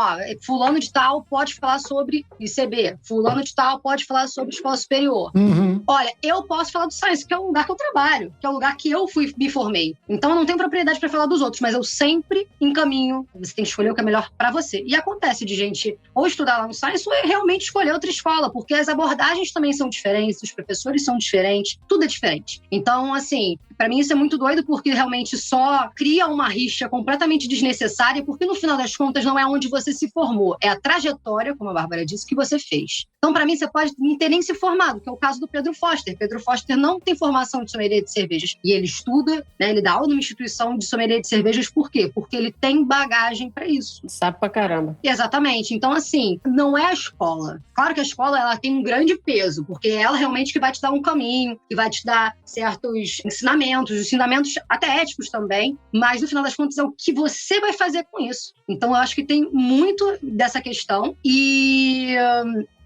Speaker 4: fulano de tal pode falar sobre ICB, fulano de tal pode falar sobre escola superior.
Speaker 5: Uhum.
Speaker 4: Olha, eu posso falar do Science, que é o lugar que eu trabalho, que é o lugar que eu me formei. Então eu não tenho propriedade para falar dos outros, mas eu sempre encaminho. Você tem que escolher o que é melhor para você. E acontece de gente ou estudar lá no Science ou realmente escolher outra escola, porque as abordagens também são diferentes, os professores são diferentes, tudo é diferente. Então, assim, para mim isso é muito doido, porque realmente só cria uma rixa completamente desnecessária, porque no final das contas não é onde você se formou, é a trajetória, como a Bárbara disse, que você fez. Então, para mim, você pode não ter nem se formado, que é o caso do Pedro Foster. Pedro Foster não tem formação de sommelier de cervejas. E ele estuda, né, ele dá aula numa instituição de sommelier de cervejas, por quê? Porque ele tem bagagem para isso.
Speaker 3: Sabe pra caramba.
Speaker 4: Exatamente. Então, assim, não é a escola. Claro que a escola, ela tem um grande peso, porque é ela realmente que vai te dar um caminho, que vai te dar certos ensinamentos até éticos também, mas no final das contas é o que você vai fazer com isso. Então, eu acho que tem muito dessa questão e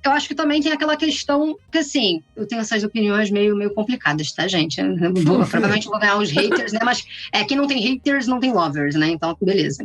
Speaker 4: eu acho que também tem aquela questão que, assim, eu tenho essas opiniões meio complicadas, tá, gente? Provavelmente vou ganhar uns haters, né? Mas quem não tem haters não tem lovers, né? Então, beleza.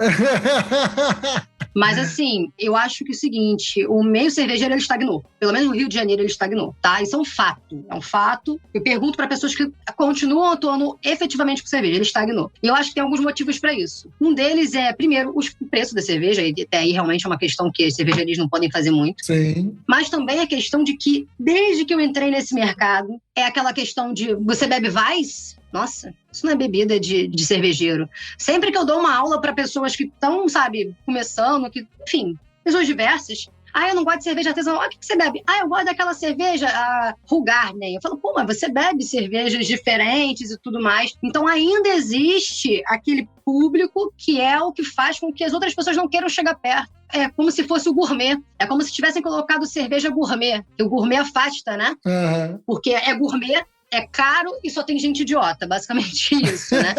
Speaker 4: Mas, assim, eu acho que é o seguinte, o meio cervejeiro, ele estagnou. Pelo menos no Rio de Janeiro, ele estagnou, tá? Isso é um fato. É um fato. Eu pergunto para pessoas que continuam atuando efetivamente com cerveja. Ele estagnou. E eu acho que tem alguns motivos para isso. Um deles é, primeiro, o preço da cerveja. E até aí, realmente, é uma questão que as cervejarias não podem fazer muito.
Speaker 5: Sim.
Speaker 4: Mas também a questão de que, desde que eu entrei nesse mercado, é aquela questão de, você bebe Weiss? Nossa, Isso não é bebida de cervejeiro. Sempre que eu dou uma aula para pessoas que estão, sabe, começando, que, enfim, pessoas diversas. Eu não gosto de cerveja artesanal. O que você bebe? Eu gosto daquela cerveja, a Hoegaarden. Eu falo, pô, mas você bebe cervejas diferentes e tudo mais. Então ainda existe aquele público que é o que faz com que as outras pessoas não queiram chegar perto. É como se fosse o gourmet. É como se tivessem colocado cerveja gourmet. Que o gourmet afasta, né?
Speaker 5: Uhum.
Speaker 4: Porque é gourmet, é caro e só tem gente idiota. Basicamente isso, né?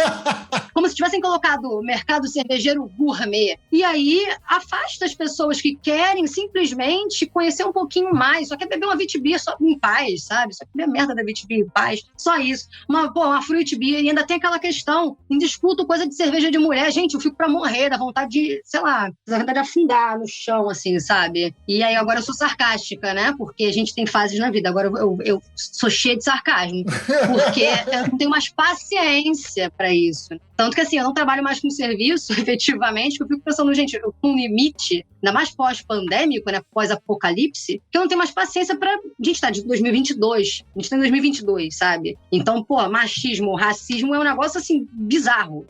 Speaker 4: Como se tivessem colocado o mercado cervejeiro gourmet. E aí, afasta as pessoas que querem simplesmente conhecer um pouquinho mais. Só quer beber uma Vitibia só em paz, sabe? Só quer beber a merda da Vitibia em paz. Só isso. Uma Fruit Beer. E ainda tem aquela questão. Não discuto coisa de cerveja de mulher. Gente, eu fico pra morrer. Dá vontade de, sei lá, dá vontade de afundar no chão, assim, sabe? E aí, agora eu sou sarcástica, né? Porque a gente tem fases na vida. Agora eu sou cheia de sarcasmo. Porque eu não tenho mais paciência pra isso. Tanto que, assim, eu não trabalho mais com serviço, efetivamente, que eu fico pensando, gente, eu tô um limite, ainda mais pós-pandêmico, né, pós-apocalipse, que eu não tenho mais paciência pra... A gente tá de 2022, a gente tá em 2022, sabe? Então, pô, machismo, racismo é um negócio, assim, bizarro.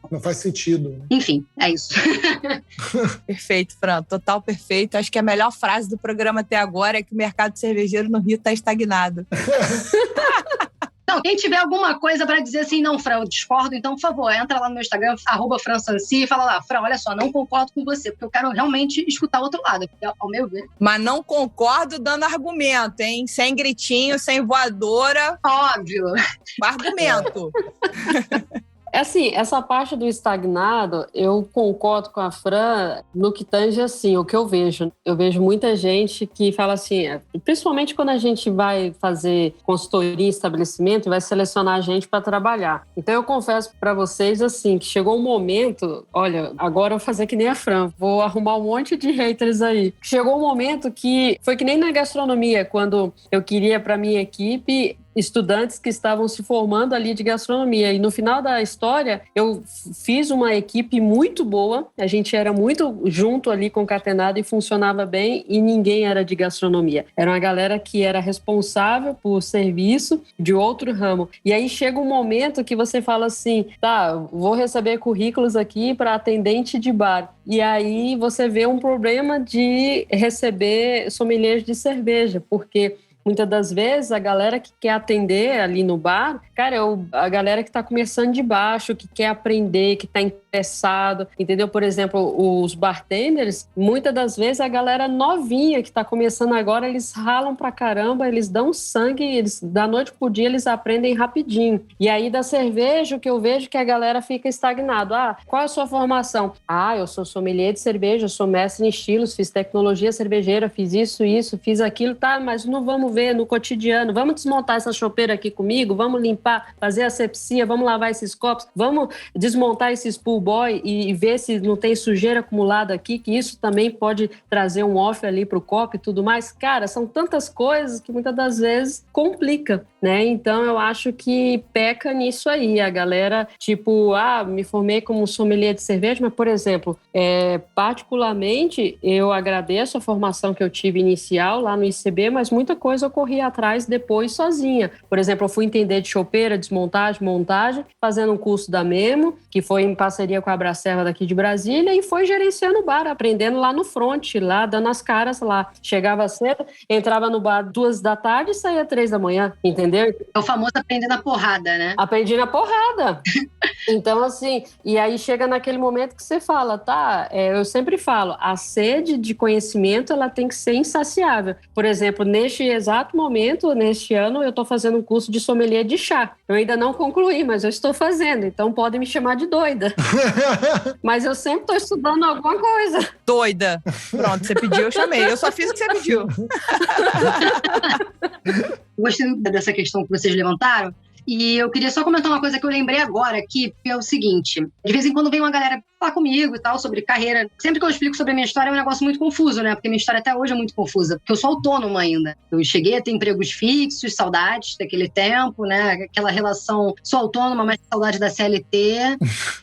Speaker 5: Não faz sentido.
Speaker 4: Enfim, é isso.
Speaker 2: Perfeito, Fran, total perfeito. Acho que a melhor frase do programa até agora é que o mercado cervejeiro no Rio tá estagnado.
Speaker 4: Não, quem tiver alguma coisa para dizer assim, não, Fran, eu discordo, então, por favor, entra lá no meu Instagram, @FranSanci, e fala lá, Fran, olha só, não concordo com você, porque eu quero realmente escutar o outro lado, porque, ao meu ver...
Speaker 2: Mas não concordo dando argumento, hein? Sem gritinho, sem voadora.
Speaker 4: Óbvio.
Speaker 2: Argumento.
Speaker 3: Assim, essa parte do estagnado, eu concordo com a Fran no que tange, assim, o que eu vejo. Eu vejo muita gente que fala assim, principalmente quando a gente vai fazer consultoria em estabelecimento, vai selecionar a gente para trabalhar. Então, eu confesso para vocês, assim, que chegou um momento, olha, agora eu vou fazer que nem a Fran, vou arrumar um monte de haters aí. Chegou um momento que foi que nem na gastronomia, quando eu queria para minha equipe estudantes que estavam se formando ali de gastronomia. E no final da história, eu fiz uma equipe muito boa, a gente era muito junto ali, concatenado, e funcionava bem, e ninguém era de gastronomia. Era uma galera que era responsável por serviço de outro ramo. E aí chega um momento que você fala assim, tá, vou receber currículos aqui para atendente de bar. E aí você vê um problema de receber sommeliers de cerveja, porque muitas das vezes, a galera que quer atender ali no bar, cara, a galera que está começando de baixo, que quer aprender, que está interessado, entendeu? Por exemplo, os bartenders, muitas das vezes a galera novinha que está começando agora, eles ralam pra caramba, eles dão sangue, eles, da noite pro dia eles aprendem rapidinho. E aí da cerveja, o que eu vejo é que a galera fica estagnado. Qual é a sua formação? Eu sou sommelier de cerveja, eu sou mestre em estilos, fiz tecnologia cervejeira, fiz isso, fiz aquilo, tá, mas não vamos ver no cotidiano, vamos desmontar essa chopeira aqui comigo, vamos limpar, fazer asepsia, vamos lavar esses copos, vamos desmontar esses pool boy e ver se não tem sujeira acumulada aqui, que isso também pode trazer um off ali pro copo e tudo mais. Cara, são tantas coisas que muitas das vezes complica, né? Então eu acho que peca nisso aí, a galera tipo, me formei como sommelier de cerveja, mas, por exemplo, particularmente eu agradeço a formação que eu tive inicial lá no ICB, mas muita coisa eu corri atrás depois sozinha. Por exemplo, eu fui entender de chopeira, desmontagem, montagem, fazendo um curso da Memo, que foi em parceria com a Abracerva daqui de Brasília, e foi gerenciando o bar, aprendendo lá no front, lá, dando as caras lá. Chegava cedo, entrava no bar 2 da tarde e saía 3 da manhã, entendeu?
Speaker 4: É o famoso aprender na porrada, né?
Speaker 3: Aprendi na porrada. Então, assim, e aí chega naquele momento que você fala, eu sempre falo, a sede de conhecimento, ela tem que ser insaciável. Por exemplo, neste exato momento, neste ano, eu estou fazendo um curso de sommelier de chá. Eu ainda não concluí, mas eu estou fazendo, então podem me chamar de doida. Mas eu sempre estou estudando alguma coisa.
Speaker 2: Doida. Pronto, você pediu, eu chamei. Eu só fiz o que você pediu.
Speaker 4: Gostei dessa questão que vocês levantaram. E eu queria só comentar uma coisa que eu lembrei agora aqui, que é o seguinte. De vez em quando vem uma galera falar comigo e tal, sobre carreira. Sempre que eu explico sobre a minha história é um negócio muito confuso, né? Porque minha história até hoje é muito confusa. Porque eu sou autônoma ainda. Eu cheguei a ter empregos fixos, saudades daquele tempo, né? Aquela relação, sou autônoma, mas saudade da CLT.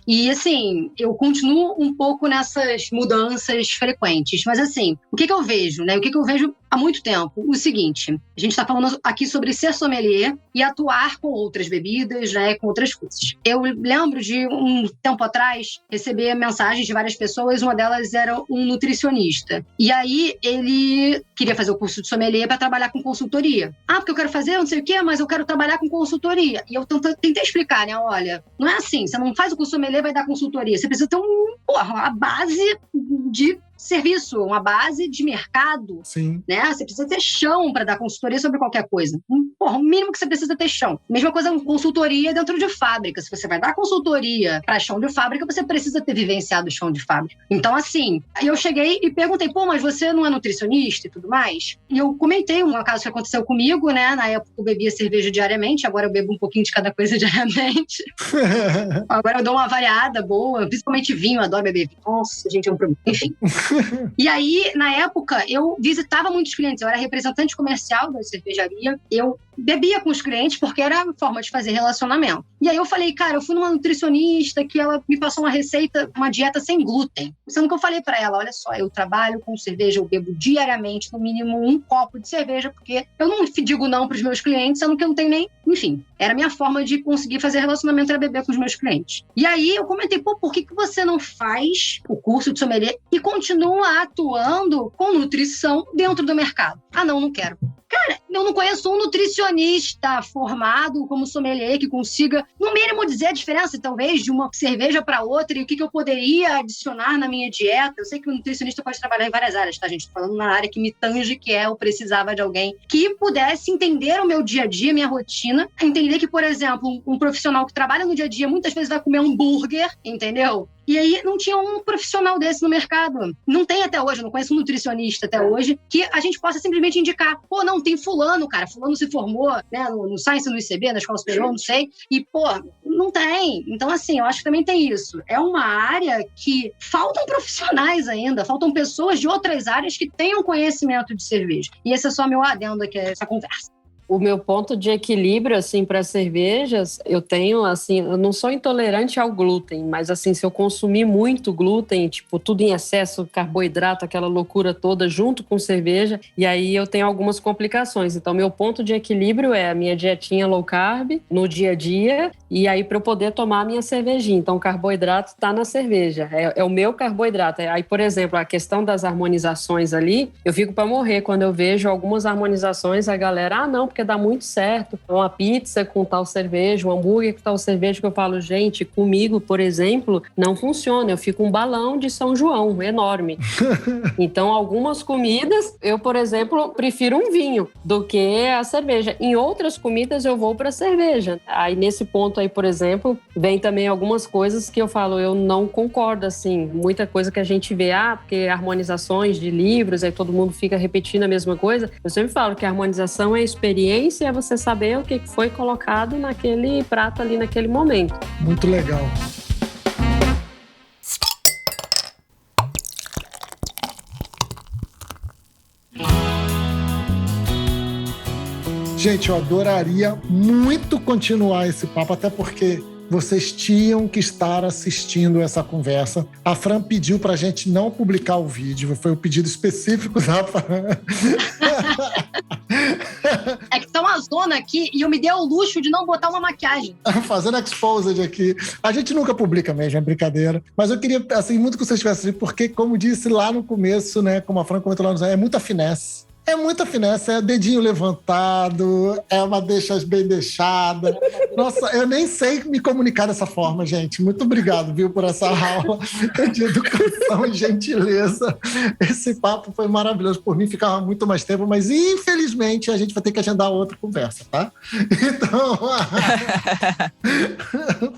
Speaker 4: E, assim, eu continuo um pouco nessas mudanças frequentes. Mas, assim, o que eu vejo, né? O que eu vejo há muito tempo o seguinte: a gente está falando aqui sobre ser sommelier e atuar com outras bebidas, né, com outras coisas. Eu lembro de um tempo atrás receber mensagens de várias pessoas, uma delas era um nutricionista. E aí ele queria fazer o curso de sommelier para trabalhar com consultoria. Porque eu quero fazer não sei o quê, mas eu quero trabalhar com consultoria. E eu tentei explicar, né? Olha, não é assim, você não faz o curso de sommelier, vai dar consultoria. Você precisa ter uma base de serviço, uma base de mercado.
Speaker 5: Sim.
Speaker 4: Né? Você precisa ter chão para dar consultoria sobre qualquer coisa. O mínimo que você precisa ter chão. Mesma coisa com consultoria dentro de fábrica. Se você vai dar consultoria para chão de fábrica, você precisa ter vivenciado o chão de fábrica. Então, assim, eu cheguei e perguntei, mas você não é nutricionista e tudo mais? E eu comentei um caso que aconteceu comigo, né? Na época eu bebia cerveja diariamente, agora eu bebo um pouquinho de cada coisa diariamente. Agora eu dou uma variada boa, principalmente vinho, eu adoro beber vinho. Nossa, gente, é um problema. Enfim. E aí, na época, eu visitava muitos clientes. Eu era representante comercial da cervejaria. Eu bebia com os clientes porque era a forma de fazer relacionamento. E aí eu falei, cara, eu fui numa nutricionista que ela me passou uma receita, uma dieta sem glúten. Sendo que eu falei pra ela, olha só, eu trabalho com cerveja, eu bebo diariamente, no mínimo 1 copo de cerveja, porque eu não digo não pros meus clientes, sendo que eu não tenho nem... Enfim, era a minha forma de conseguir fazer relacionamento, era beber com os meus clientes. E aí eu comentei, por que você não faz o curso de sommelier e continua atuando com nutrição dentro do mercado? Não quero. Cara, eu não conheço um nutricionista formado como sommelier que consiga, no mínimo, dizer a diferença, talvez, de uma cerveja para outra e o que eu poderia adicionar na minha dieta. Eu sei que o nutricionista pode trabalhar em várias áreas, tá, gente? Tô falando na área que me tange, que eu precisava de alguém que pudesse entender o meu dia a dia, minha rotina, entender que, por exemplo, um profissional que trabalha no dia a dia muitas vezes vai comer hambúrguer, entendeu? E aí não tinha um profissional desse no mercado. Não tem até hoje, eu não conheço um nutricionista até hoje, que a gente possa simplesmente indicar, não, tem fulano, cara, fulano se formou, né, no Science, no ICB, na Escola Superior, não sei, e, não tem. Então, assim, eu acho que também tem isso. É uma área que faltam profissionais ainda, faltam pessoas de outras áreas que tenham conhecimento de cerveja. E esse é só meu adendo aqui, essa conversa.
Speaker 3: O meu ponto de equilíbrio, assim, para cervejas, eu tenho, assim, eu não sou intolerante ao glúten, mas, assim, se eu consumir muito glúten, tipo, tudo em excesso, carboidrato, aquela loucura toda, junto com cerveja, e aí eu tenho algumas complicações. Então, meu ponto de equilíbrio é a minha dietinha low carb, no dia a dia, e aí para eu poder tomar a minha cervejinha. Então, o carboidrato está na cerveja, é o meu carboidrato. Aí, por exemplo, a questão das harmonizações ali, eu fico para morrer quando eu vejo algumas harmonizações, a galera, não, porque dá muito certo. Uma pizza com tal cerveja, um hambúrguer com tal cerveja, que eu falo, gente, comigo, por exemplo, não funciona. Eu fico um balão de São João, enorme. Então, algumas comidas, eu, por exemplo, prefiro um vinho do que a cerveja. Em outras comidas, eu vou para cerveja. Aí, nesse ponto aí, por exemplo, vem também algumas coisas que eu falo, eu não concordo, assim. Muita coisa que a gente vê, porque harmonizações de livros, aí todo mundo fica repetindo a mesma coisa. Eu sempre falo que a harmonização é experiência, é você saber o que foi colocado naquele prato ali naquele momento.
Speaker 5: Muito legal. Gente, eu adoraria muito continuar esse papo, até porque vocês tinham que estar assistindo essa conversa. A Fran pediu pra gente não publicar o vídeo, foi o pedido específico da Fran.
Speaker 4: É que tá uma zona aqui e eu me dei o luxo de não botar uma maquiagem.
Speaker 5: Fazendo exposed aqui. A gente nunca publica mesmo, é brincadeira. Mas eu queria, assim, muito que vocês tivessem, porque, como disse lá no começo, né, como a Fran comentou lá no é muita finesse. É muita finesse, é dedinho levantado, é uma deixa bem deixada. Nossa, eu nem sei me comunicar dessa forma, gente. Muito obrigado, viu, por essa aula de educação e gentileza. Esse papo foi maravilhoso. Por mim, ficava muito mais tempo, mas infelizmente a gente vai ter que agendar outra conversa, tá? Então,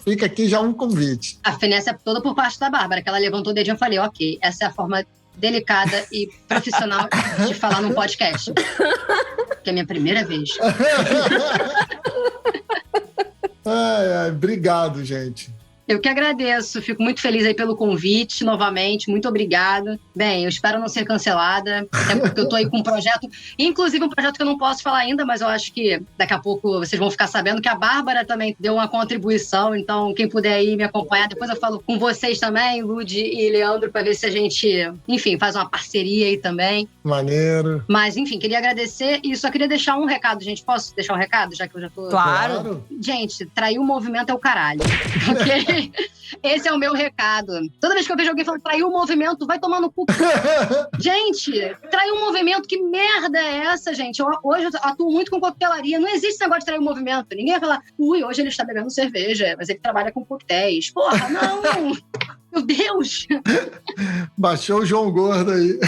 Speaker 5: fica aqui já um convite.
Speaker 4: A finesse é toda por parte da Bárbara, que ela levantou o dedinho e falei, ok, essa é a forma delicada e profissional de falar num podcast. Que é a minha primeira vez.
Speaker 5: Obrigado, gente.
Speaker 4: Eu que agradeço, fico muito feliz aí pelo convite, novamente, muito obrigada. Bem, eu espero não ser cancelada, até porque eu tô aí com um projeto, inclusive um projeto que eu não posso falar ainda, mas eu acho que daqui a pouco vocês vão ficar sabendo que a Bárbara também deu uma contribuição, então quem puder aí me acompanhar, depois eu falo com vocês também, Lud e Leandro, para ver se a gente, enfim, faz uma parceria aí também.
Speaker 5: Maneiro.
Speaker 4: Mas, enfim, queria agradecer e só queria deixar um recado, gente. Posso deixar um recado, já que eu já tô...
Speaker 2: Claro.
Speaker 4: Gente, trair o movimento é o caralho. Ok? Esse é o meu recado. Toda vez que eu vejo alguém falando trair o movimento, vai tomar no cu. Gente, trair o movimento, que merda é essa, gente? Hoje eu atuo muito com coquetelaria. Não existe esse negócio de trair o movimento. Ninguém vai falar, hoje ele está bebendo cerveja, mas ele trabalha com coquetéis. Porra, não! Meu Deus!
Speaker 5: Baixou o João Gordo aí.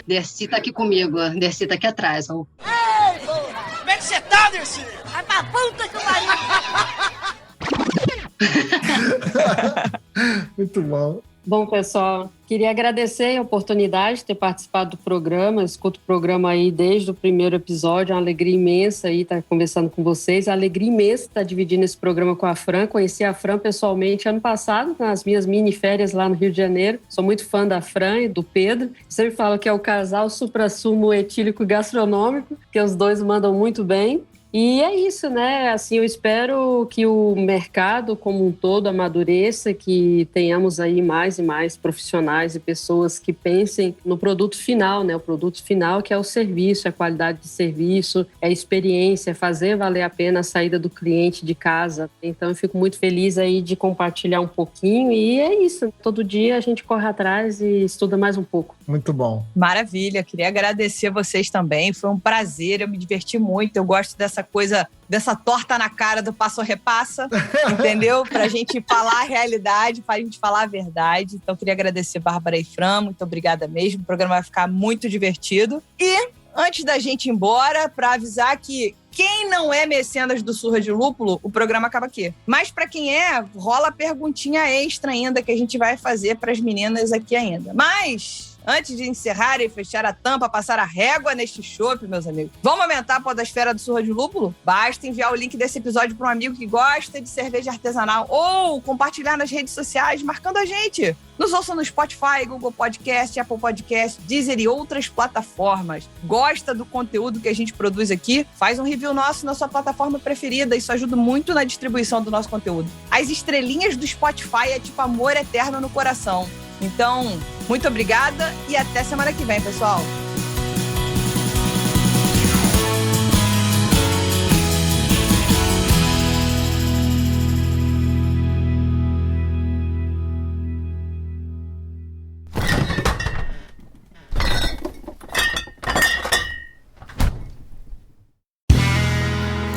Speaker 4: Dercy tá aqui comigo. Dercy tá aqui atrás. Ó.
Speaker 9: Ei, porra! Como é que você tá, Dercy? Vai pra puta que pariu!
Speaker 5: Muito bom.
Speaker 3: Bom, pessoal, queria agradecer a oportunidade de ter participado do programa. Eu escuto o programa aí desde o primeiro episódio. É uma alegria imensa aí estar conversando com vocês. A alegria imensa estar dividindo esse programa com a Fran. Conheci a Fran pessoalmente ano passado, nas minhas mini férias lá no Rio de Janeiro. Sou muito fã da Fran e do Pedro. Sempre falo que é o casal supra-sumo etílico gastronômico, que os dois mandam muito bem. E é isso, né? Assim, eu espero que o mercado como um todo amadureça, que tenhamos aí mais e mais profissionais e pessoas que pensem no produto final, né? O produto final que é o serviço, a qualidade de serviço, é a experiência, é fazer valer a pena a saída do cliente de casa. Então, eu fico muito feliz aí de compartilhar um pouquinho e é isso. Todo dia a gente corre atrás e estuda mais um pouco.
Speaker 5: Muito bom.
Speaker 2: Maravilha, queria agradecer a vocês também, foi um prazer, eu me diverti muito, eu gosto dessa coisa, dessa torta na cara do passo ou repassa, entendeu? Pra gente falar a realidade, pra gente falar a verdade. Então, queria agradecer Bárbara e Fran, muito obrigada mesmo, o programa vai ficar muito divertido. E, antes da gente ir embora, pra avisar que quem não é mecenas do Surra de Lúpulo, o programa acaba aqui. Mas pra quem é, rola perguntinha extra ainda que a gente vai fazer pras meninas aqui ainda. Mas antes de encerrar e fechar a tampa, passar a régua neste chopp, meus amigos, vamos aumentar a podosfera do Surra de Lúpulo? Basta enviar o link desse episódio para um amigo que gosta de cerveja artesanal ou compartilhar nas redes sociais, marcando a gente. Nos ouçam no Spotify, Google Podcast, Apple Podcast, Deezer e outras plataformas. Gosta do conteúdo que a gente produz aqui? Faz um review nosso na sua plataforma preferida. Isso ajuda muito na distribuição do nosso conteúdo. As estrelinhas do Spotify é tipo amor eterno no coração. Então, muito obrigada e até semana que vem, pessoal.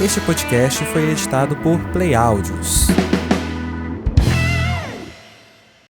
Speaker 10: Este podcast foi editado por Play Áudios.